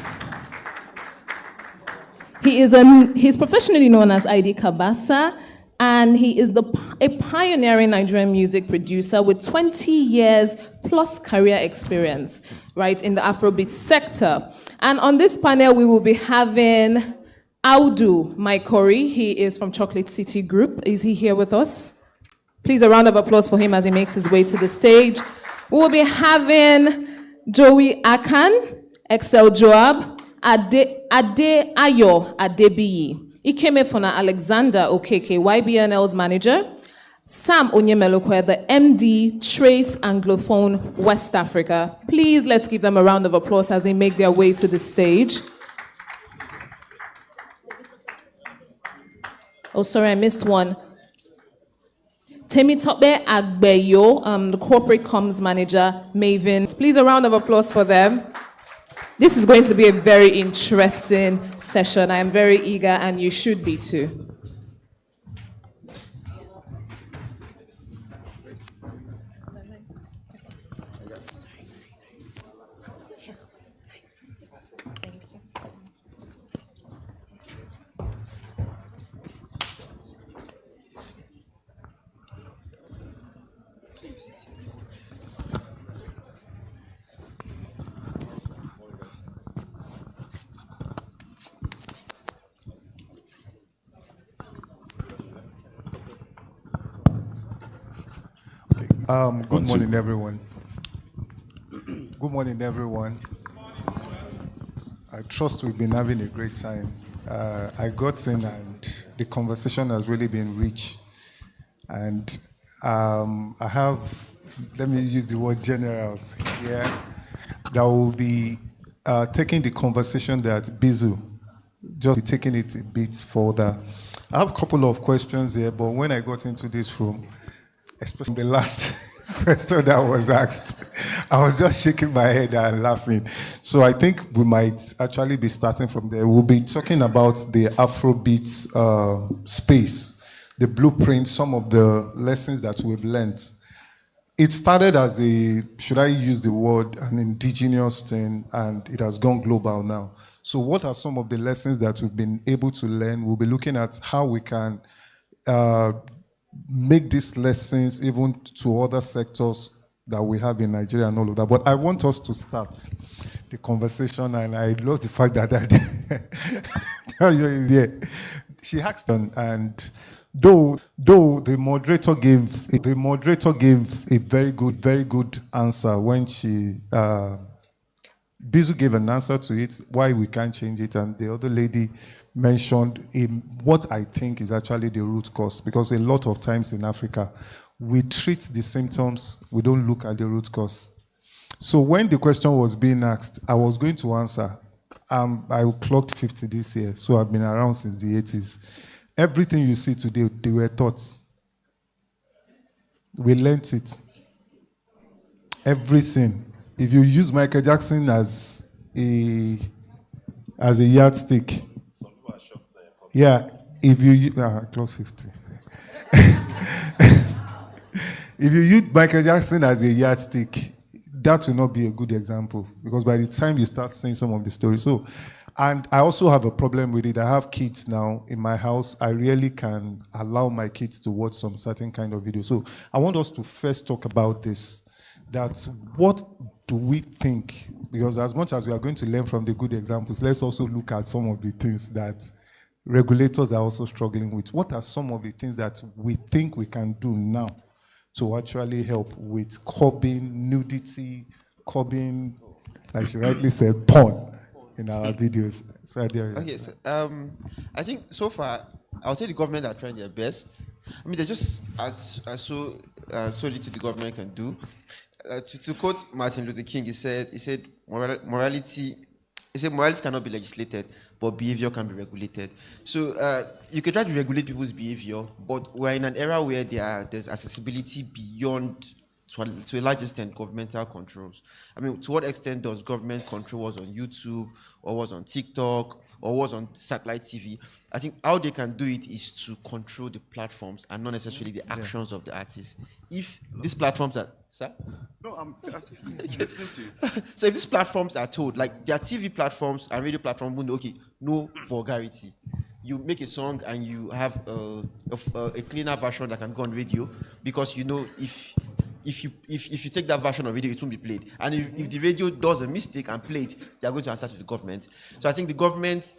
He's professionally known as ID Kabasa, and he is a pioneering Nigerian music producer with 20 years plus career experience, right, in the Afrobeat sector. And on this panel, we will be having Audu Maikori. He is from Chocolate City Group. Is he here with us? Please, a round of applause for him as he makes his way to the stage. We'll be having Joey Akan, Excel Joab, Ade Ayo Adebiyi, Ikemefona Alexander Okeke, YBNL's manager, Sam Onyemelokwe, the MD, Trace Anglophone West Africa. Please let's give them a round of applause as they make their way to the stage. Oh, sorry, I missed one. Temitope Agbeyo, the corporate comms manager, Maven. Please, a round of applause for them. This is going to be a very interesting session. I am very eager, and you should be too. Good morning, everyone. Good morning, everyone. I trust we've been having a great time. I got in and the conversation has really been rich. And I have, let me use the word generals here, that will be taking the conversation that Bizu, just be taking it a bit further. I have a couple of questions here, but when I got into this room, especially the last question that was asked, I was just shaking my head and laughing. So I think we might actually be starting from there. We'll be talking about the Afrobeat space, the blueprint, some of the lessons that we've learned. It started as a, should I use the word, an indigenous thing, and it has gone global now. So what are some of the lessons that we've been able to learn? We'll be looking at how we can make these lessons even to other sectors that we have in Nigeria and all of that. But I want us to start the conversation, and I love the fact that she asked, and though the moderator gave a very good answer when she Bizu gave an answer to it, why we can't change it, and the other lady mentioned what I think is actually the root cause, because a lot of times in Africa, we treat the symptoms, we don't look at the root cause. So when the question was being asked, I was going to answer. I clocked 50 this year, so I've been around since the 80s. Everything you see today, they were taught. We learnt it. Everything. If you use Michael Jackson as a yardstick, yeah, if you close 50. If you use Michael Jackson as a yardstick, that will not be a good example, because by the time you start seeing some of the stories. So, and I also have a problem with it. I have kids now in my house. I really can allow my kids to watch some certain kind of video. So I want us to first talk about this. That's what do we think? Because as much as we are going to learn from the good examples, let's also look at some of the things that regulators are also struggling with. What are some of the things that we think we can do now to actually help with curbing nudity, curbing, like she rightly said, porn in our videos? So okay, so, I think so far, I would say the government are trying their best. I mean, they're just so little the government can do. To quote Martin Luther King, he said morality cannot be legislated, but behavior can be regulated. So you can try to regulate people's behavior, but we're in an era where there's accessibility beyond, to a large extent, governmental controls. I mean, to what extent does government control what's on YouTube, or what's on TikTok, or what's on satellite TV? I think how they can do it is to control the platforms and not necessarily the actions of the artists. If these platforms are... Sir? No, I'm listening to you. So if these platforms are told, like their TV platforms and radio platforms, okay, no vulgarity. You make a song and you have a cleaner version that can go on radio, because you know if you take that version of radio, it won't be played. And if the radio does a mistake and play it, they are going to answer to the government. So I think the government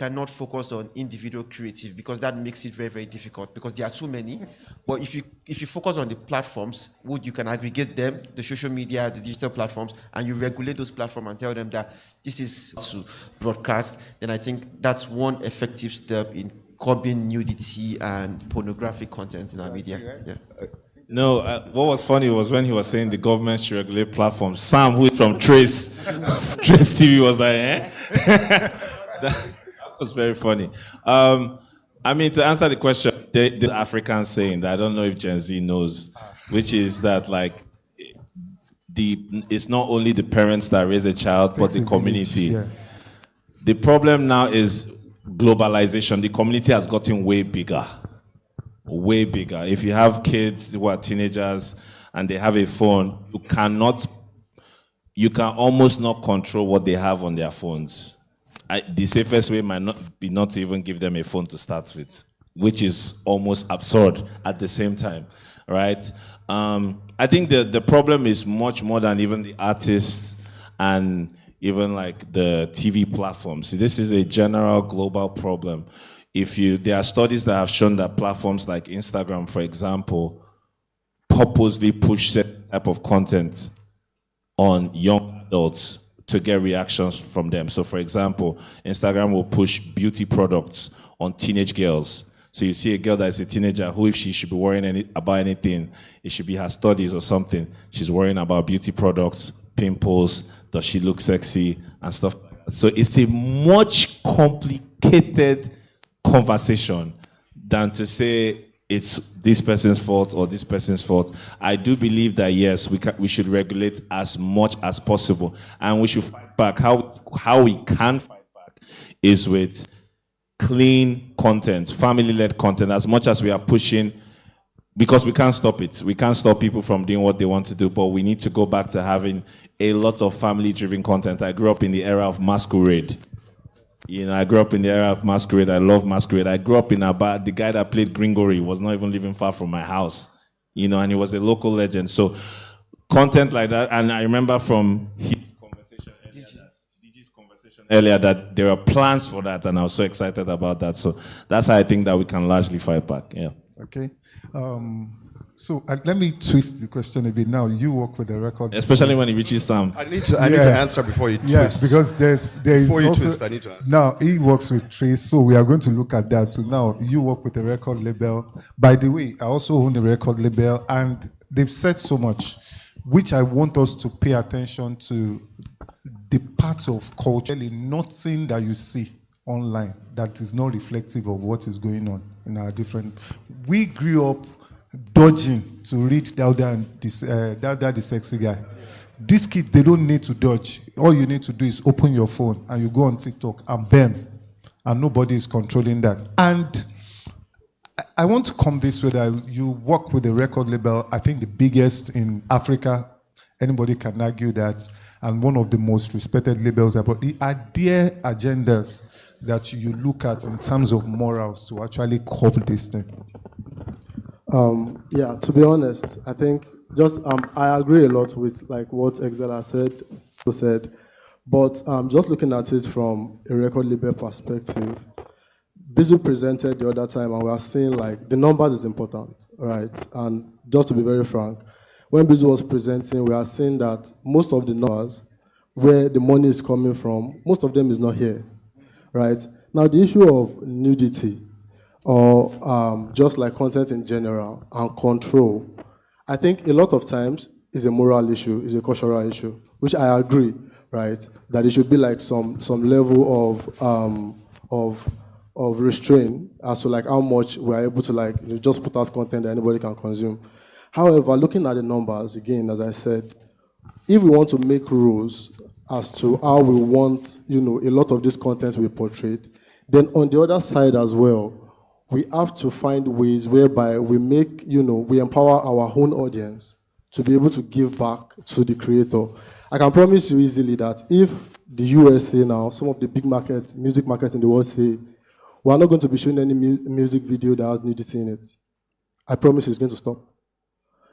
cannot focus on individual creative because that makes it very, very difficult because there are too many. But if you focus on the platforms, you can aggregate them, the social media, the digital platforms, and you regulate those platforms and tell them that this is to broadcast, then I think that's one effective step in curbing nudity and pornographic content in our media. Yeah. No, what was funny was when he was saying the government should regulate platforms. Sam, who is from Trace TV, was like, eh? That was very funny. I mean, to answer the question, the African saying that I don't know if Gen Z knows, which is that like it's not only the parents that raise a child, but the community. Yeah. The problem now is globalization. The community has gotten way bigger. Way bigger. If you have kids who are teenagers and they have a phone, you can almost not control what they have on their phones. The safest way might not be not to even give them a phone to start with, which is almost absurd at the same time, right? I think the problem is much more than even the artists and even like the TV platforms. This is a general global problem. There are studies that have shown that platforms like Instagram, for example, purposely push certain type of content on young adults to get reactions from them. So for example, Instagram will push beauty products on teenage girls. So you see a girl that is a teenager who, if she should be worrying about anything, it should be her studies or something. She's worrying about beauty products, pimples, does she look sexy, and stuff like that. So it's a much complicated conversation than to say it's this person's fault or this person's fault. I do believe that yes, we should regulate as much as possible, and we should fight back. How we can fight back is with clean content, family-led content, as much as we are pushing, because we can't stop it. We can't stop people from doing what they want to do, but we need to go back to having a lot of family-driven content. I grew up in the era of Masquerade. I grew up in the era of Masquerade. I love Masquerade. I grew up in Aba. The guy that played Gringory was not even living far from my house, and he was a local legend. So content like that, and I remember from his conversation earlier, DG's conversation earlier, that there are plans for that, and I was so excited about that. So that's how I think that we can largely fight back. Yeah. Okay. So let me twist the question a bit. Now you work with the record, especially when it reaches Sam. I need to answer before you twist. Yes, because there is before you also, twist, I need to answer. Now he works with Trace, so we are going to look at that. So now you work with the record label. By the way, I also own the record label, and they've said so much, which I want us to pay attention to. The part of culture, nothing that you see online that is not reflective of what is going on in our different. We grew up dodging to read Dowda the Sexy Guy. These kids, they don't need to dodge. All you need to do is open your phone and you go on TikTok and bam, and nobody is controlling that. And I want to come this way that you work with a record label, I think the biggest in Africa. Anybody can argue that, and one of the most respected labels. But are there agendas that you look at in terms of morals to actually curb this thing? Yeah, to be honest, I think I agree a lot with like what Exela said, but just looking at it from a record label perspective, Bizu presented the other time, and we are seeing like the numbers is important, right? And just to be very frank, when Bizu was presenting, we are seeing that most of the numbers, where the money is coming from, most of them is not here, right? Now the issue of nudity, or just like content in general and control, I think a lot of times is a moral issue, is a cultural issue, which I agree, right? That it should be like some level of restraint as to like how much we're able to like just put out content that anybody can consume. However, looking at the numbers, again, as I said, if we want to make rules as to how we want, a lot of this content to be portrayed, then on the other side as well, we have to find ways whereby we make, we empower our own audience to be able to give back to the creator. I can promise you easily that if the USA now, some of the big music markets in the world say, we're not going to be showing any music video that has nudity in it, I promise you it's going to stop.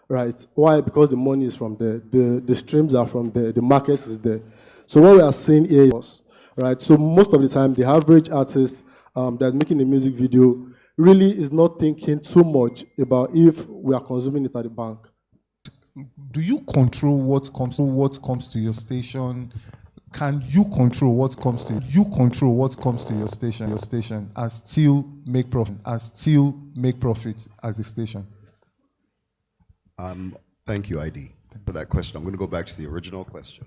Right? Why? Because the money is from there, the streams are from there, the market is there. So what we are seeing here is, right? So most of the time, the average artist that's making a music video really is not thinking too much about if we are consuming it at the bank. Do you control what comes to your station? Can you control what comes to your station and still make profit as a station? Thank you, ID, for that question. I'm going to go back to the original question.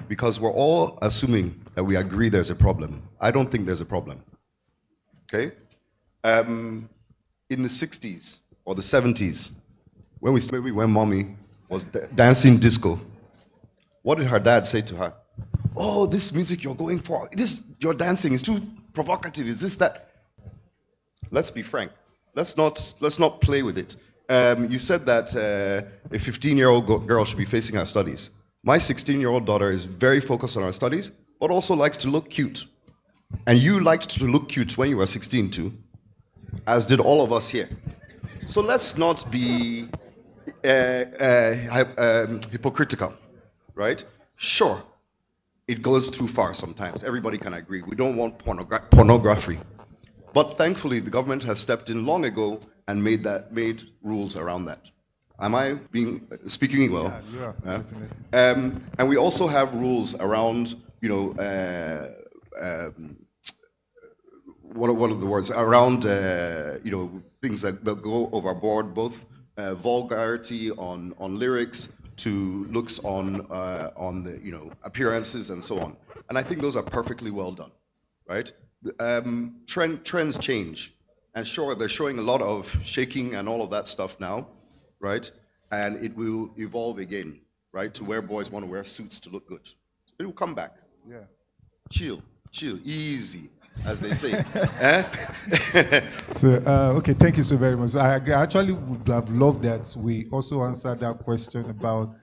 Because we're all assuming that we agree there's a problem. I don't think there's a problem. Okay? In the 60s or the 70s, when mommy was dancing disco, what did her dad say to her? Oh, this music you're going for, your dancing is too provocative. Is this that? Let's be frank. Let's not play with it. You said that a 15-year-old girl should be facing her studies. My 16-year-old daughter is very focused on her studies, but also likes to look cute. And you liked to look cute when you were 16 too, as did all of us here. So let's not be hypocritical, right? Sure, it goes too far sometimes. Everybody can agree. We don't want pornography. But thankfully, the government has stepped in long ago and made rules around that. Am I speaking well? Yeah, definitely. And we also have rules around, what are the words? Around, things that go overboard, both vulgarity on lyrics to looks on the, appearances and so on. And I think those are perfectly well done, right? Trends change. And sure, they're showing a lot of shaking and all of that stuff now, right? And it will evolve again, right? To where boys want to wear suits to look good. It will come back. Yeah. Chill, easy, as they say. So, okay, thank you so very much. I actually would have loved that we also answered that question about,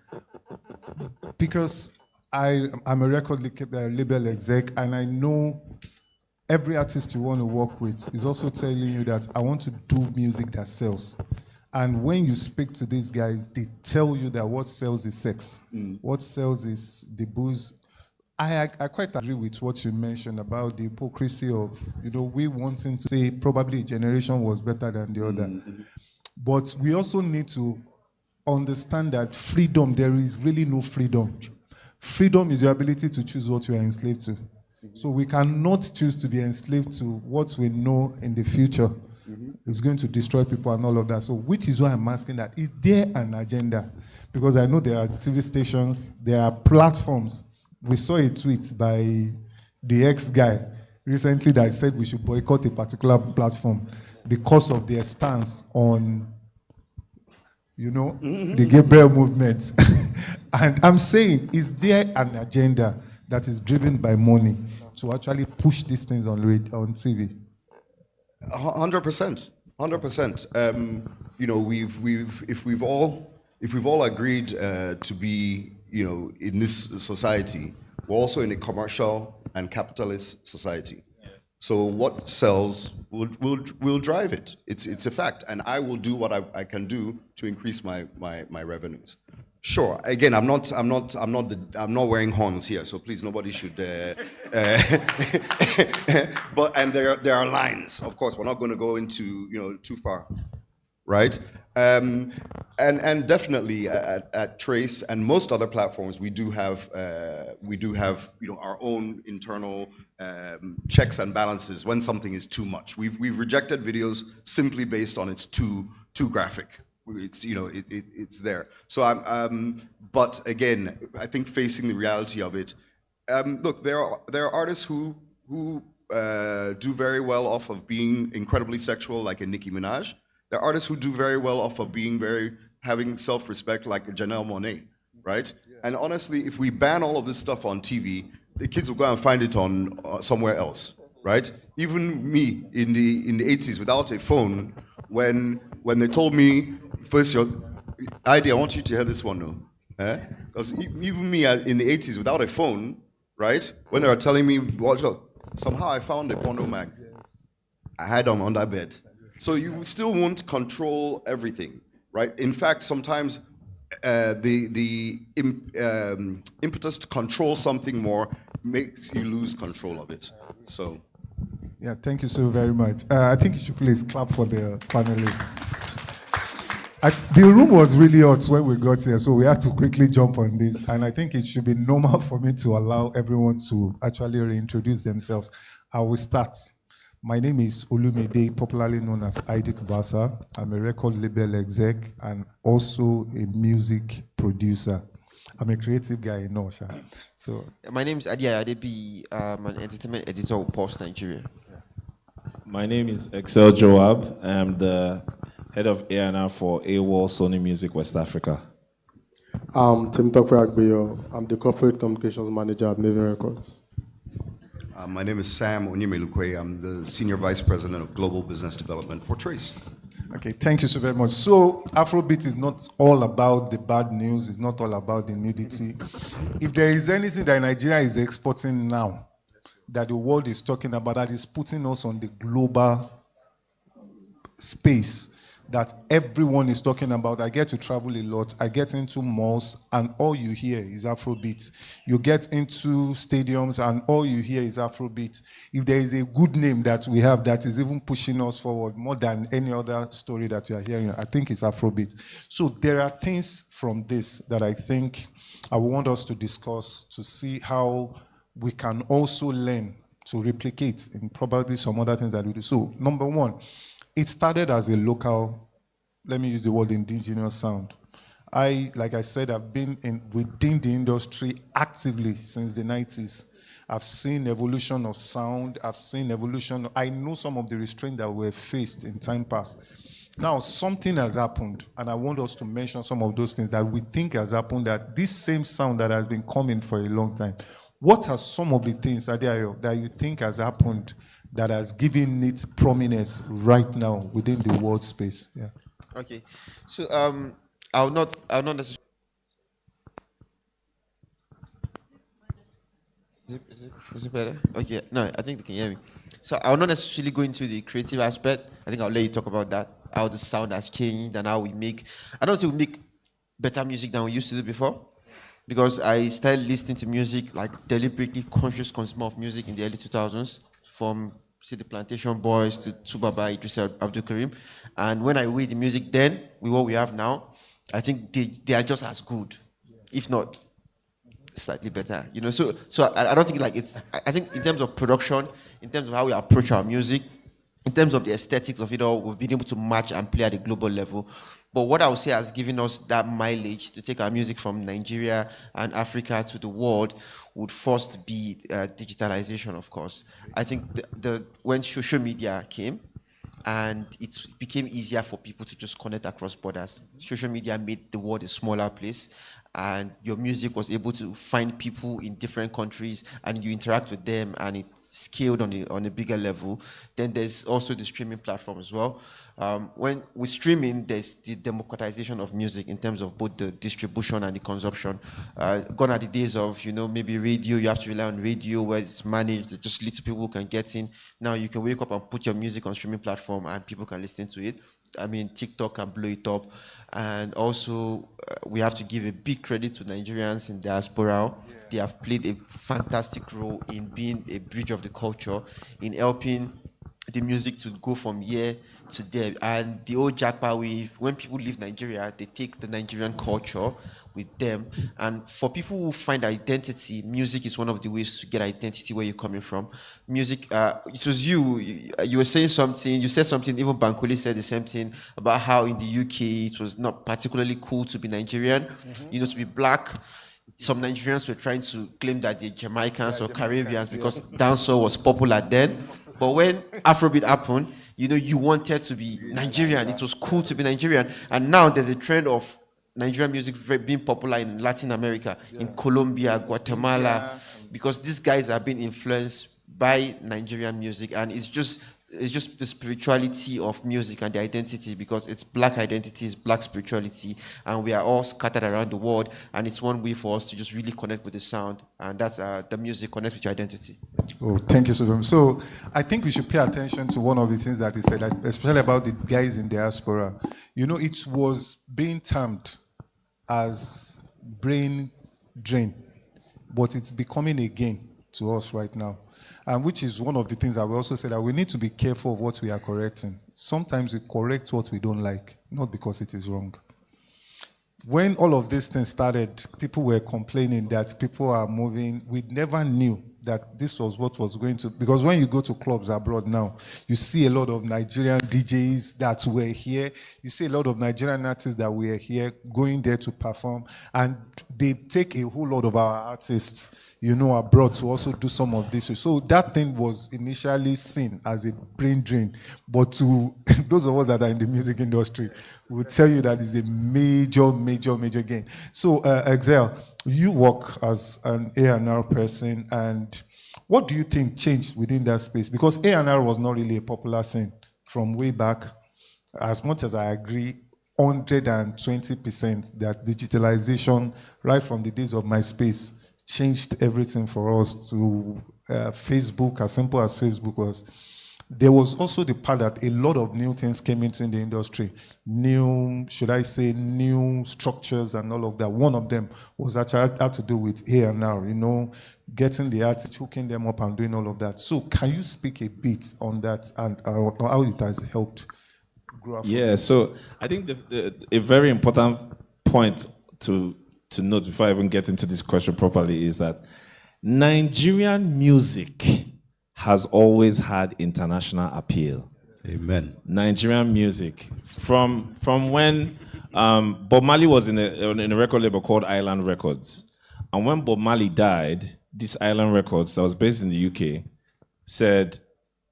because I'm a record label exec, and I know every artist you want to work with is also telling you that I want to do music that sells. And when you speak to these guys, they tell you that what sells is sex. What sells is the booze. I quite agree with what you mentioned about the hypocrisy of, we wanting to say probably a generation was better than the other. But we also need to understand that freedom, there is really no freedom. Freedom is your ability to choose what you are enslaved to. So we cannot choose to be enslaved to what we know in the future is going to destroy people and all of that. So which is why I'm asking that. Is there an agenda? Because I know there are TV stations, there are platforms. We saw a tweet by the ex-guy recently that said we should boycott a particular platform because of their stance on, the Gabriel movement. And I'm saying, is there an agenda that is driven by money to actually push these things on TV? 100%. If we've all agreed to be, in this society, we're also in a commercial and capitalist society. So what sells will drive it. It's a fact, and I will do what I can do to increase my revenues. Sure. Again, I'm not wearing horns here, so please, nobody should. But there are lines. Of course, we're not going to go into too far, right? And definitely at Trace and most other platforms, we do have our own internal checks and balances when something is too much. We've rejected videos simply based on it's too graphic. It's it's there. So but again, I think facing the reality of it. Look, there are artists who do very well off of being incredibly sexual, like a Nicki Minaj. There are artists who do very well off of being having self-respect, like a Janelle Monáe, right? Yeah. And honestly, if we ban all of this stuff on TV, the kids will go and find it on somewhere else, right? Even me in the 80s without a phone, when they told me first, I want you to hear this one, no? Because even me in the 80s without a phone, right? When they were telling me, somehow I found a porno mag. I had them under bed. So you still won't control everything, right? In fact, sometimes the impetus to control something more makes you lose control of it. So. Yeah, thank you so very much. I think you should please clap for the panelists. The room was really hot when we got here, so we had to quickly jump on this. And I think it should be normal for me to allow everyone to actually reintroduce themselves. I will start. My name is Olumide, popularly known as Idik Basa. I'm a record label exec and also a music producer. I'm a creative guy in Osha. So my name is Adia Adebi. I'm an entertainment editor with Pulse Nigeria. My name is Excel Joab. I'm the head of A&R for AWOL Sony Music West Africa. Tim Tokwe Agbeyo. I'm the corporate communications manager at Maven Records. My name is Sam Onyemelukwe. I'm the senior vice president of global business development for Trace. Okay, thank you so very much. So Afrobeat is not all about the bad news. It's not all about the nudity. If there is anything that Nigeria is exporting now, that the world is talking about, that is putting us on the global space that everyone is talking about. I get to travel a lot. I get into malls, and all you hear is Afrobeat. You get into stadiums, and all you hear is Afrobeat. If there is a good name that we have that is even pushing us forward more than any other story that you are hearing, I think it's Afrobeat. So there are things from this that I think I want us to discuss to see how we can also learn to replicate in probably some other things that we do. So, number one, it started as a local, let me use the word indigenous sound. Like I said, I've been within the industry actively since the 90s. I've seen evolution of sound. I've seen evolution. I know some of the restraints that were faced in time past. Now, something has happened, and I want us to mention some of those things that we think has happened, that this same sound that has been coming for a long time. What are some of the things, Adeayo, that you think has happened that has given it prominence right now within the world space? Yeah. Okay, so I'll not necessarily. Is it better? Okay, no, I think they can hear me. So I'll not necessarily go into the creative aspect. I think I'll let you talk about that. How the sound has changed and how we make. I don't think we make better music than we used to do before, because I started listening to music, like deliberately conscious consumer of music in the early 2000s, from the Plantation Boys to Tubaba, Idris Abdul Karim. And when I weigh the music then with what we have now, I think they are just as good, if not slightly better. You know, so I don't think like it's. I think in terms of production, in terms of how we approach our music, in terms of the aesthetics of it all, we've been able to match and play at a global level. But what I would say has given us that mileage to take our music from Nigeria and Africa to the world would first be digitalization, of course. I think when social media came, and it became easier for people to just connect across borders. Social media made the world a smaller place, and your music was able to find people in different countries, and you interact with them, and it scaled on a bigger level. Then there's also the streaming platform as well. When with streaming, there's the democratization of music in terms of both the distribution and the consumption. Gone are the days of, maybe radio, you have to rely on radio where it's managed, just little people can get in. Now you can wake up and put your music on streaming platform and people can listen to it. I mean, TikTok can blow it up. And also, we have to give a big credit to Nigerians in diaspora. Yeah. They have played a fantastic role in being a bridge of the culture, in helping the music to go from here to there. And the old Jackpot way, when people leave Nigeria, they take the Nigerian culture with them. And for people who find identity, music is one of the ways to get identity where you're coming from. Music, it was you were saying something, you said something, even Bankole said the same thing about how in the UK it was not particularly cool to be Nigerian, to be black. Some Nigerians were trying to claim that they're Jamaicans or Caribbeans because dancehall was popular then. But when Afrobeat happened, you wanted to be Nigerian. It was cool to be Nigerian. And now there's a trend of Nigerian music being popular in Latin America, in Colombia, Guatemala, because these guys are being influenced by Nigerian music, and it's just the spirituality of music and the identity, because it's black identity, it's black spirituality, and we are all scattered around the world, and it's one way for us to just really connect with the sound, and that's the music connects with your identity. Oh, thank you so much. So I think we should pay attention to one of the things that he said, especially about the guys in diaspora. It was being termed as brain drain, but it's becoming a gain. to us right now. And which is one of the things that we also say that we need to be careful of what we are correcting. Sometimes we correct what we don't like, not because it is wrong. When all of these things started, people were complaining that people are moving. We never knew that this was what was going to, because when you go to clubs abroad now, you see a lot of Nigerian DJs that were here. You see a lot of Nigerian artists that were here going there to perform, and they take a whole lot of our artists, abroad to also do some of this. So that thing was initially seen as a brain drain, but to those of us that are in the music industry, will tell you that it's a major, major, major gain. So, Excel, you work as an A&R person, and what do you think changed within that space? Because A&R was not really a popular thing from way back. As much as I agree, 120% that digitalization, right from the days of MySpace, changed everything for us to Facebook, as simple as Facebook was. There was also the part that a lot of new things came into the industry. New structures and all of that. One of them was actually had to do with A&R, getting the artists, hooking them up and doing all of that. So can you speak a bit on that and how it has helped grow up? Yeah, so I think a very important point to note before I even get into this question properly is that Nigerian music has always had international appeal. Amen. Nigerian music. From when Bob Marley was in a record label called Island Records. And when Bob Marley died, this Island Records that was based in the UK said,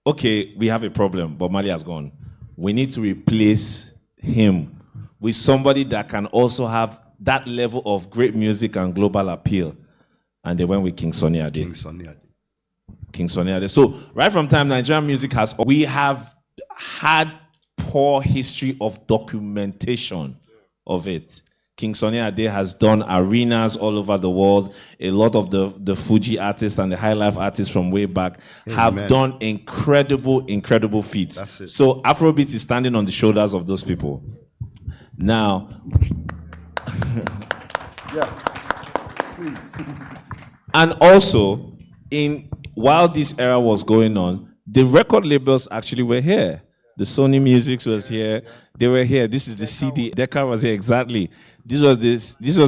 okay, we have a problem. Bob Marley has gone. We need to replace him with somebody that can also have that level of great music and global appeal. And they went with King Sunny Ade. King Sunny Ade. So right from time, Nigerian music we have had poor history of documentation of it. King Sunny Ade has done arenas all over the world. A lot of the Fuji artists and the high life artists from way back have done incredible feats. So Afrobeat is standing on the shoulders of those people. Now, yeah, please. And also, while this era was going on, the record labels actually were here. The Sony Music was here. They were here. This is the CD. Decca was here, exactly. This was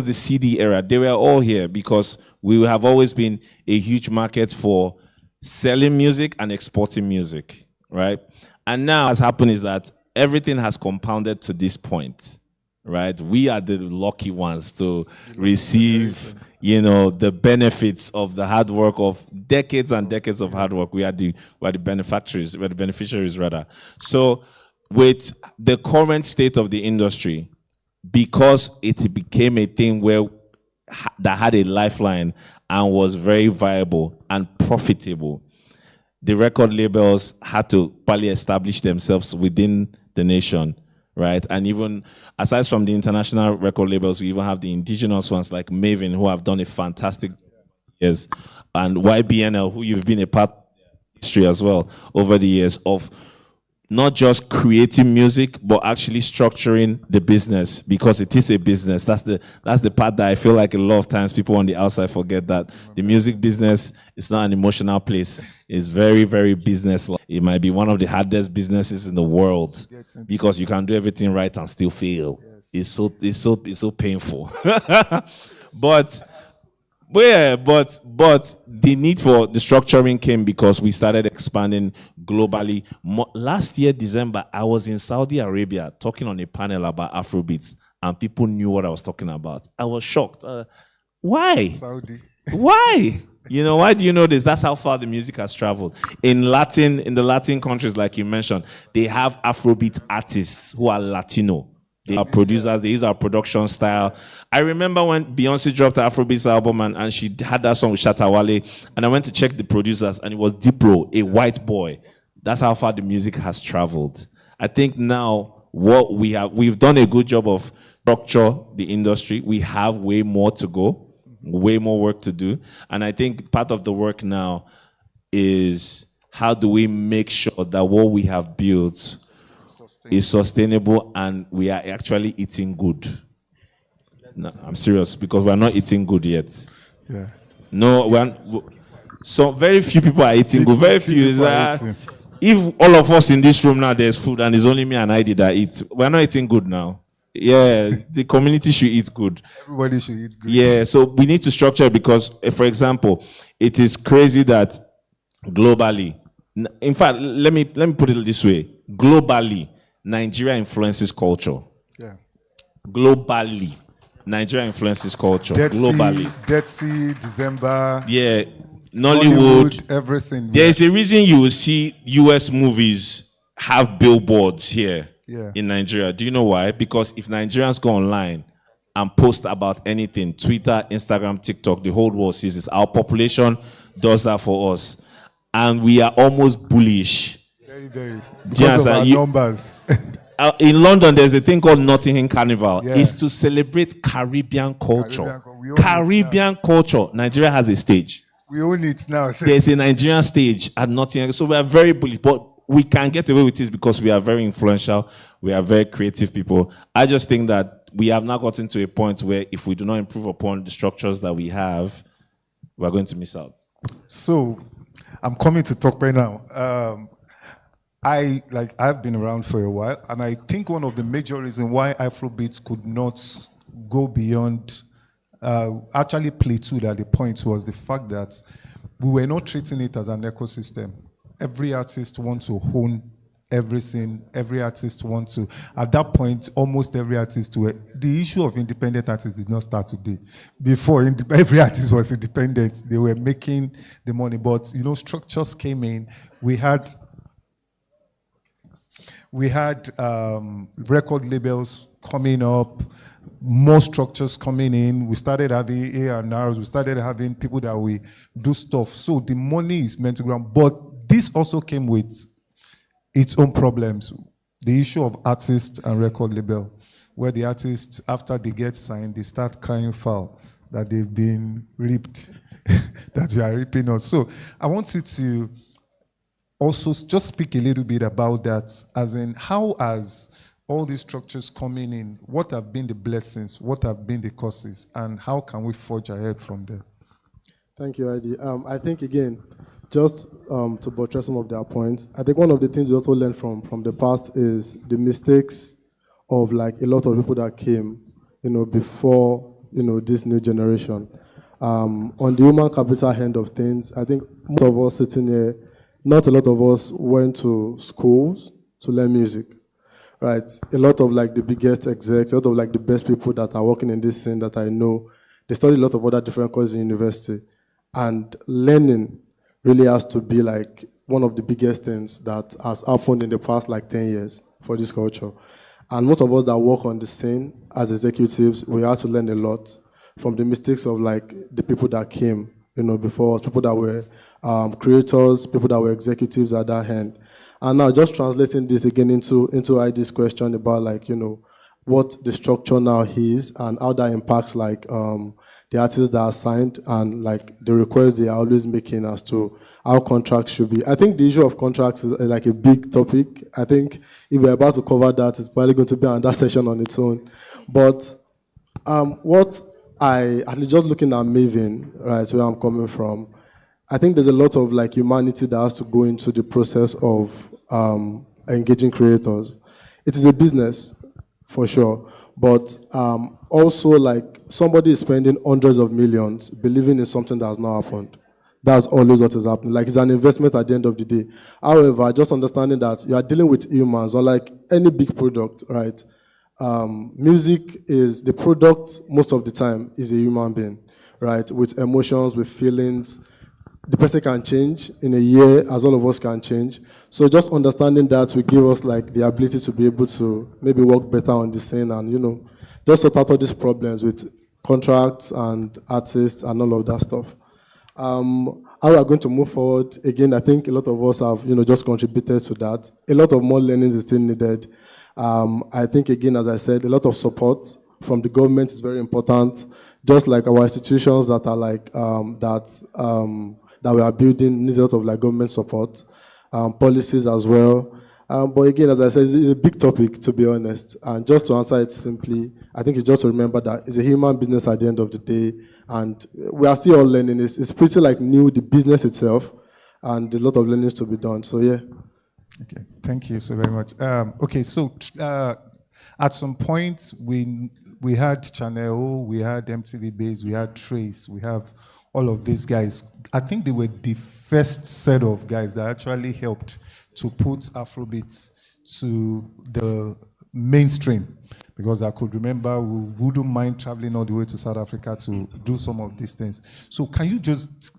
the CD era. They were all here because we have always been a huge market for selling music and exporting music, right? And now what's happened is that everything has compounded to this point, right? We are the lucky ones to receive, the benefits of the hard work of decades and decades of hard work. We are the beneficiaries rather. So with the current state of the industry, because it became a thing that had a lifeline and was very viable and profitable, the record labels had to probably establish themselves within the nation, right? And even aside from the international record labels, we even have the indigenous ones like Maven, who have done a fantastic years, and YBNL, who you've been a part of history as well over the years of not just creating music, but actually structuring the business, because it is a business. That's the part that I feel like a lot of times people on the outside forget, that the music business is not an emotional place. It's very, very business-like. It might be one of the hardest businesses in the world because you can do everything right and still fail. Yes. It's so painful. But the need for the structuring came because we started expanding globally. Last year, December, I was in Saudi Arabia talking on a panel about Afrobeats, and people knew what I was talking about. I was shocked. Why? Saudi. Why? Why do you know this? That's how far the music has traveled. In the Latin countries, like you mentioned, they have Afrobeat artists who are Latino. They are producers, they use our production style. I remember when Beyonce dropped the Afrobeats album and she had that song with Shatta Wale, and I went to check the producers, and it was Diplo, a white boy. That's how far the music has traveled. I think now we've done a good job of structure the industry. We have way more to go, way more work to do. And I think part of the work now is how do we make sure that what we have built is sustainable and we are actually eating good. No, I'm serious, because we're not eating good yet. Yeah. No, So very few people are eating good. Very few. people are eating. If all of us in this room now, there's food and it's only me and ID that eat, we're not eating good now. Yeah, the community should eat good. Everybody should eat good. Yeah, so we need to structure it because, for example, it is crazy that globally, in fact, let me put it this way: globally, Nigeria influences culture. Yeah. Globally, Nigeria influences culture. Globally, Dead Sea, December. yeah, Nollywood, everything. There's a reason you will see US movies have billboards here in Nigeria. Do you know why? Because if Nigerians go online and post about anything, Twitter, Instagram, TikTok, the whole world sees this. Our population does that for us. And we are almost bullish. Very, very. Because of our numbers. In London, there's a thing called Notting Hill Carnival. Yeah. It's to celebrate Caribbean culture. Caribbean culture. Nigeria has a stage. We own it now. There's a Nigerian stage at Notting Hill. So we are very bullish. But we can get away with this because we are very influential. We are very creative people. I just think that we have now gotten to a point where if we do not improve upon the structures that we have, we're going to miss out. So, I'm coming to talk right now. I've been around for a while, and I think one of the major reasons why Afrobeats could not go beyond, actually plateaued at the point, was the fact that we were not treating it as an ecosystem. Every artist wants to own everything. Every artist wants to. At that point, almost every artist were. The issue of independent artists did not start today. Before, every artist was independent. They were making the money, but structures came in. We had record labels coming up, more structures coming in. We started having A&Rs. We started having people that we do stuff. So the money is meant to grow. But this also came with its own problems. The issue of artists and record label, where the artists, after they get signed, they start crying foul that they've been ripped, that you are ripping us. So I want you to also just speak a little bit about that, as in how has all these structures coming in, what have been the blessings, what have been the causes, and how can we forge ahead from there? Thank you, Adi. I think, again, just to buttress some of their points, I think one of the things we also learned from the past is the mistakes of a lot of people that came, before, this new generation. On the human capital end of things, I think most of us sitting here, not a lot of us went to schools to learn music, right? A lot of the biggest execs, a lot of the best people that are working in this scene that I know, they study a lot of other different courses in university. And learning really has to be one of the biggest things that has happened in the past 10 years for this culture. And most of us that work on the scene as executives, we had to learn a lot from the mistakes of the people that came, before us, people that were creators, people that were executives at that end. And now just translating this again into ID's question about what the structure now is and how that impacts the artists that are signed and the requests they are always making as to how contracts should be. I think the issue of contracts is a big topic. I think if we're about to cover that, it's probably going to be another session on its own. But what at least just looking at Maven, right, where I'm coming from, I think there's a lot of humanity that has to go into the process of engaging creators. It is a business, for sure, but also somebody is spending hundreds of millions believing in something that has not happened. That's always what is happening. It's an investment at the end of the day. However, just understanding that you are dealing with humans, unlike any big product, right? Music is the product most of the time is a human being, right? With emotions, with feelings. The person can change in a year, as all of us can change. So just understanding that will give us the ability to be able to maybe work better on the scene and just sort out all these problems with contracts and artists and all of that stuff. How we are going to move forward, again, I think a lot of us have just contributed to that. A lot of more learning is still needed. I think, again, as I said, a lot of support from the government is very important. Just like our institutions that are that we are building needs a lot of government support, policies as well. But again, as I said, it's a big topic, to be honest. And just to answer it simply, I think it's just to remember that it's a human business at the end of the day, and we are still all learning. It's pretty like new, the business itself, and there's a lot of learnings to be done. So yeah. Okay, thank you so very much. Okay, so at some point we had Channel O, we had MTV Base, we had Trace, we have all of these guys. I think they were the first set of guys that actually helped to put Afrobeats to the mainstream, because I could remember we wouldn't mind traveling all the way to South Africa to do some of these things. So can you just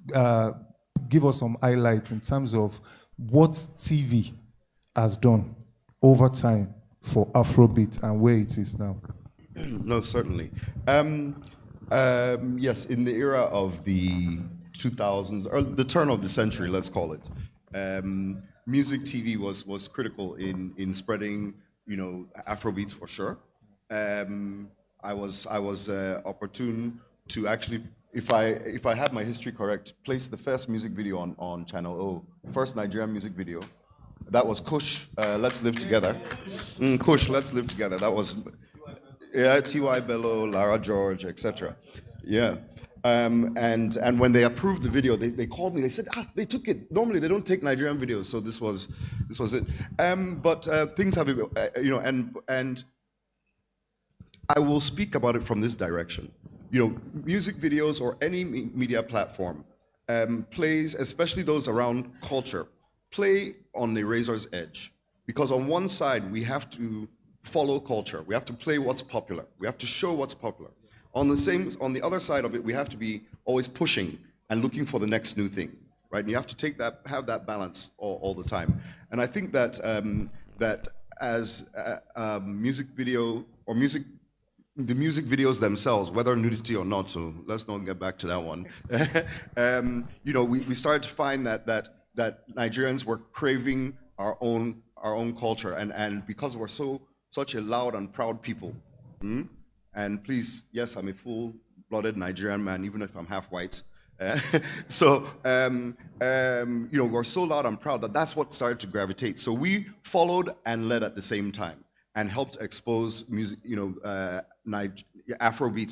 give us some highlights in terms of what TV has done over time for Afrobeat and where it is now? No, certainly. Yes, in the era of the 2000s, or the turn of the century, let's call it, music TV was critical in spreading, Afrobeats for sure. I was opportune to actually, if I have my history correct, place the first music video on Channel O, first Nigerian music video. That was Kush, Let's Live Together. Kush, Let's Live Together. That was T.Y. Bello, Lara George, etc. Yeah. And when they approved the video, they called me. They said, they took it. Normally they don't take Nigerian videos, so this was it. But things have, and I will speak about it from this direction. Music videos or any media platform plays, especially those around culture, play on the razor's edge, because on one side we have to follow culture, we have to play what's popular, we have to show what's popular. On the other side of it, we have to be always pushing and looking for the next new thing, right? And you have to have that balance all the time. And I think that that as music video or the music videos themselves, whether nudity or not, so let's not get back to that one. We started to find that Nigerians were craving our own culture, and because we're such a loud and proud people. And please, yes, I'm a full-blooded Nigerian man, even if I'm half white. So we're so loud and proud that's what started to gravitate. So we followed and led at the same time, and helped expose music, Afrobeats,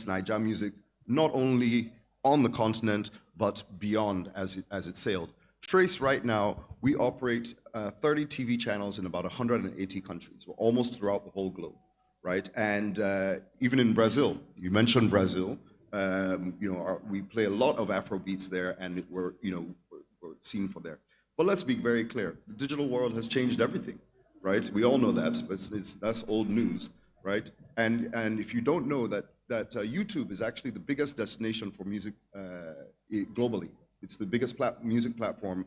Naija music, not only on the continent but beyond as it sailed. Trace right now, we operate 30 TV channels in about 180 countries, we're almost throughout the whole globe, right? And even in Brazil, you mentioned Brazil, we play a lot of Afrobeats there, and we're seen for there. But let's be very clear, the digital world has changed everything, right? We all know that, but that's old news, right? And if you don't know that YouTube is actually the biggest destination for music globally. It's the biggest music platform,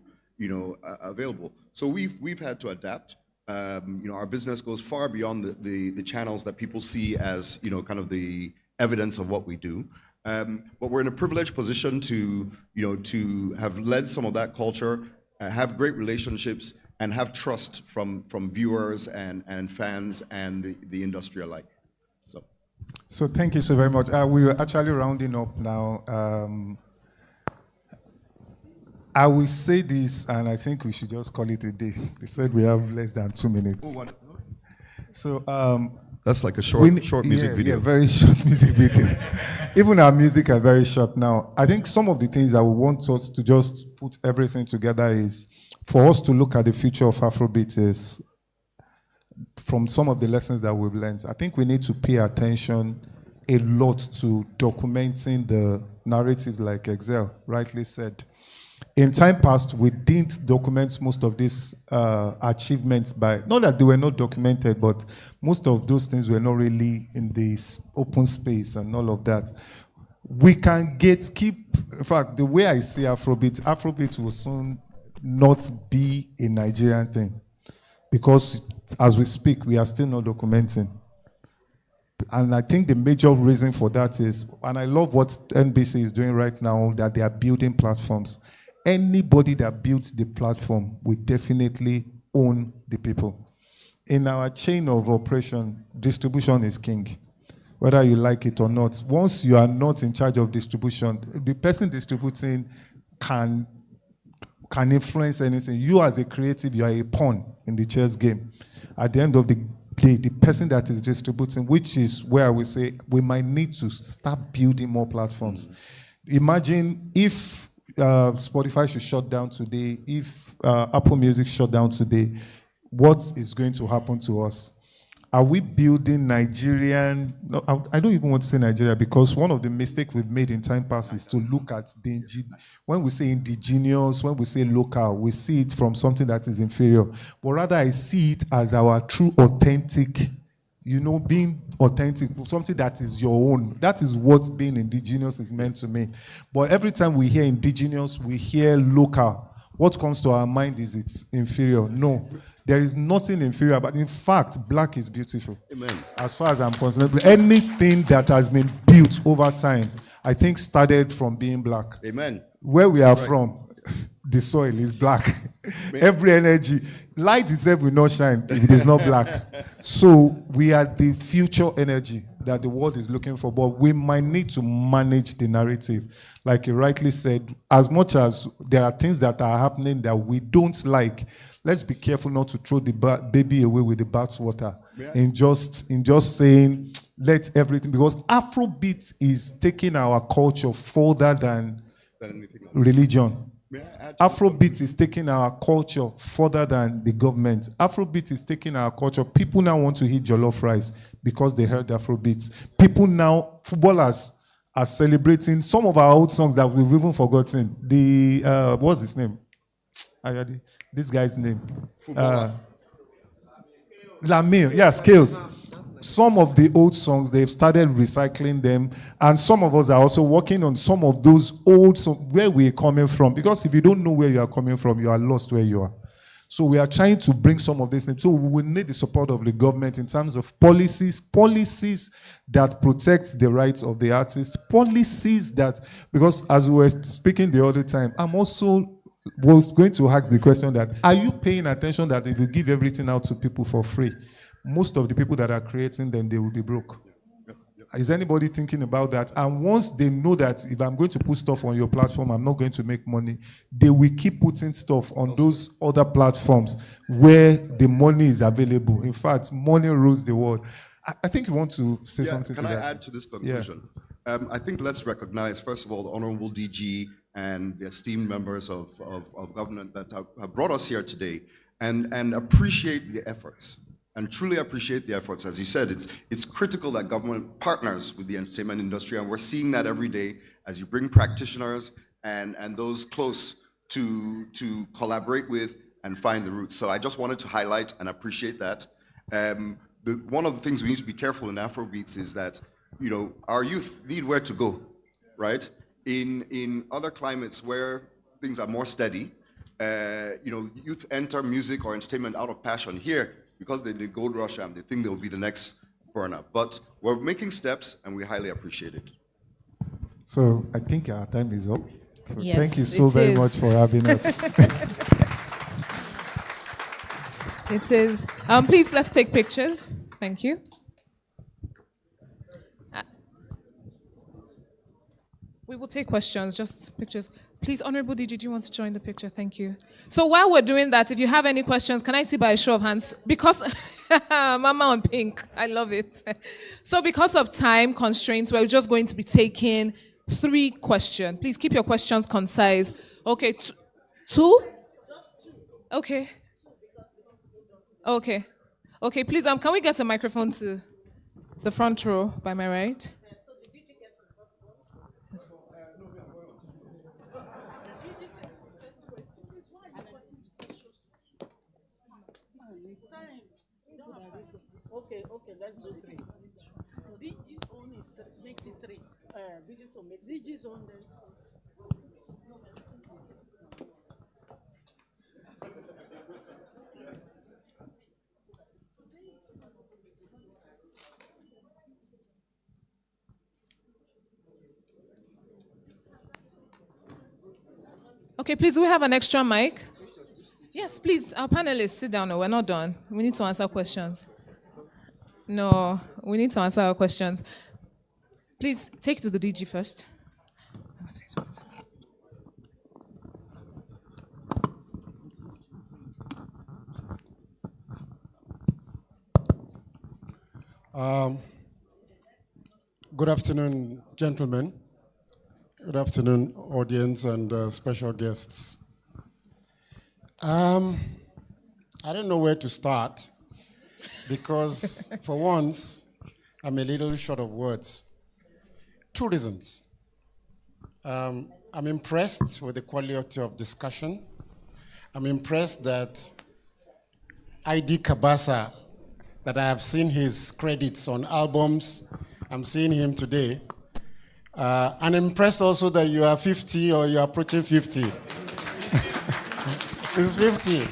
available. So we've had to adapt. Our business goes far beyond the channels that people see as, kind of the evidence of what we do. But we're in a privileged position to have led some of that culture, have great relationships, and have trust from viewers and fans and the industry alike. So thank you so very much. We are actually rounding up now. I will say this, and I think we should just call it a day. They said we have less than 2 minutes. So that's like a short music video. Yeah, very short music video. Even our music are very short now. I think some of the things that we want us to just put everything together is for us to look at the future of Afrobeat is from some of the lessons that we've learned. I think we need to pay attention a lot to documenting the narratives, like Excel rightly said. In time past, we didn't document most of these achievements not that they were not documented, but most of those things were not really in this open space and all of that. We can in fact, the way I see Afrobeat will soon not be a Nigerian thing, because as we speak, we are still not documenting. And I think the major reason for that is, and I love what NBC is doing right now, that they are building platforms. Anybody that builds the platform will definitely own the people. In our chain of operation, distribution is king, whether you like it or not. Once you are not in charge of distribution, the person distributing can influence anything. You as a creative, you are a pawn. in the chess game. At the end of the day, the person that is distributing, which is where we say we might need to start building more platforms. Imagine if Spotify should shut down today, if Apple Music shut down today, what is going to happen to us? Are we building Nigerian? No, I don't even want to say Nigeria, because one of the mistakes we've made in time past is to look at when we say indigenous, when we say local, we see it from something that is inferior. But rather, I see it as our true authentic, being authentic, something that is your own. That is what being indigenous is meant to mean. But every time we hear indigenous, we hear local. What comes to our mind is it's inferior. No. There is nothing inferior, but in fact, black is beautiful. Amen. As far as I'm concerned, anything that has been built over time, I think started from being black. Amen. Where we are from, the soil is black. Every energy, light itself will not shine if it is not black. So we are the future energy that the world is looking for, but we might need to manage the narrative. Like you rightly said, as much as there are things that are happening that we don't like, let's be careful not to throw the baby away with the bathwater. In just saying, let everything, because Afrobeat is taking our culture further than religion. Afrobeat is taking our culture further than the government. Afrobeat is taking our culture. People now want to eat jollof rice because they heard Afrobeats. People now, footballers are celebrating some of our old songs that we've even forgotten. What's his name? This guy's name. Lamille. Yeah, Scales. Some of the old songs, they've started recycling them, and some of us are also working on some of those old songs, where we're coming from. Because if you don't know where you are coming from, you are lost where you are. So we are trying to bring some of this. So we will need the support of the government in terms of policies that protect the rights of the artists, policies that, because as we were speaking the other time, was going to ask the question that, are you paying attention that if you give everything out to people for free, most of the people that are creating them, they will be broke? Is anybody thinking about that? And once they know that if I'm going to put stuff on your platform, I'm not going to make money, they will keep putting stuff on those other platforms where the money is available. In fact, money rules the world. I think you want to say something to that. Can I add to this conclusion? Yeah. I think let's recognize, first of all, the Honorable DG and the esteemed members of government that have brought us here today, and appreciate the efforts. And truly appreciate the efforts. As you said, it's critical that government partners with the entertainment industry, and we're seeing that every day as you bring practitioners and those close to collaborate with and find the roots. So I just wanted to highlight and appreciate that. One of the things we need to be careful in Afrobeats is that, our youth need where to go, right? In other climates where things are more steady, youth enter music or entertainment out of passion. Here, because they did gold rush and they think they'll be the next burner. But we're making steps, and we highly appreciate it. So I think our time is up. So yes, thank you so very much for having us. It is. Please, let's take pictures. Thank you. We will take questions, just pictures. Please, Honorable DG, do you want to join the picture? Thank you. So while we're doing that, if you have any questions, can I see by a show of hands? Because, Mama on pink, I love it. So because of time constraints, we're just going to be taking 3 questions. Please keep your questions concise. Okay, 2? Okay. Okay. Okay, please, can we get a microphone to the front row by my right? Okay, let's do 3. DG's own makes it 3. DG's own makes DG's own then. Okay, please, do we have an extra mic? Yes, please, our panelists, sit down. No, we're not done. We need to answer questions. No, we need to answer our questions. Please, take it to the DG first. Um, Good afternoon, gentlemen. Good afternoon, audience and special guests. I don't know where to start because, for once, I'm a little short of words. Two reasons. I'm impressed with the quality of discussion. I'm impressed that ID Kabasa, that I have seen his credits on albums. I'm seeing him today. I'm impressed also that you are 50 or you're approaching 50. It's 50.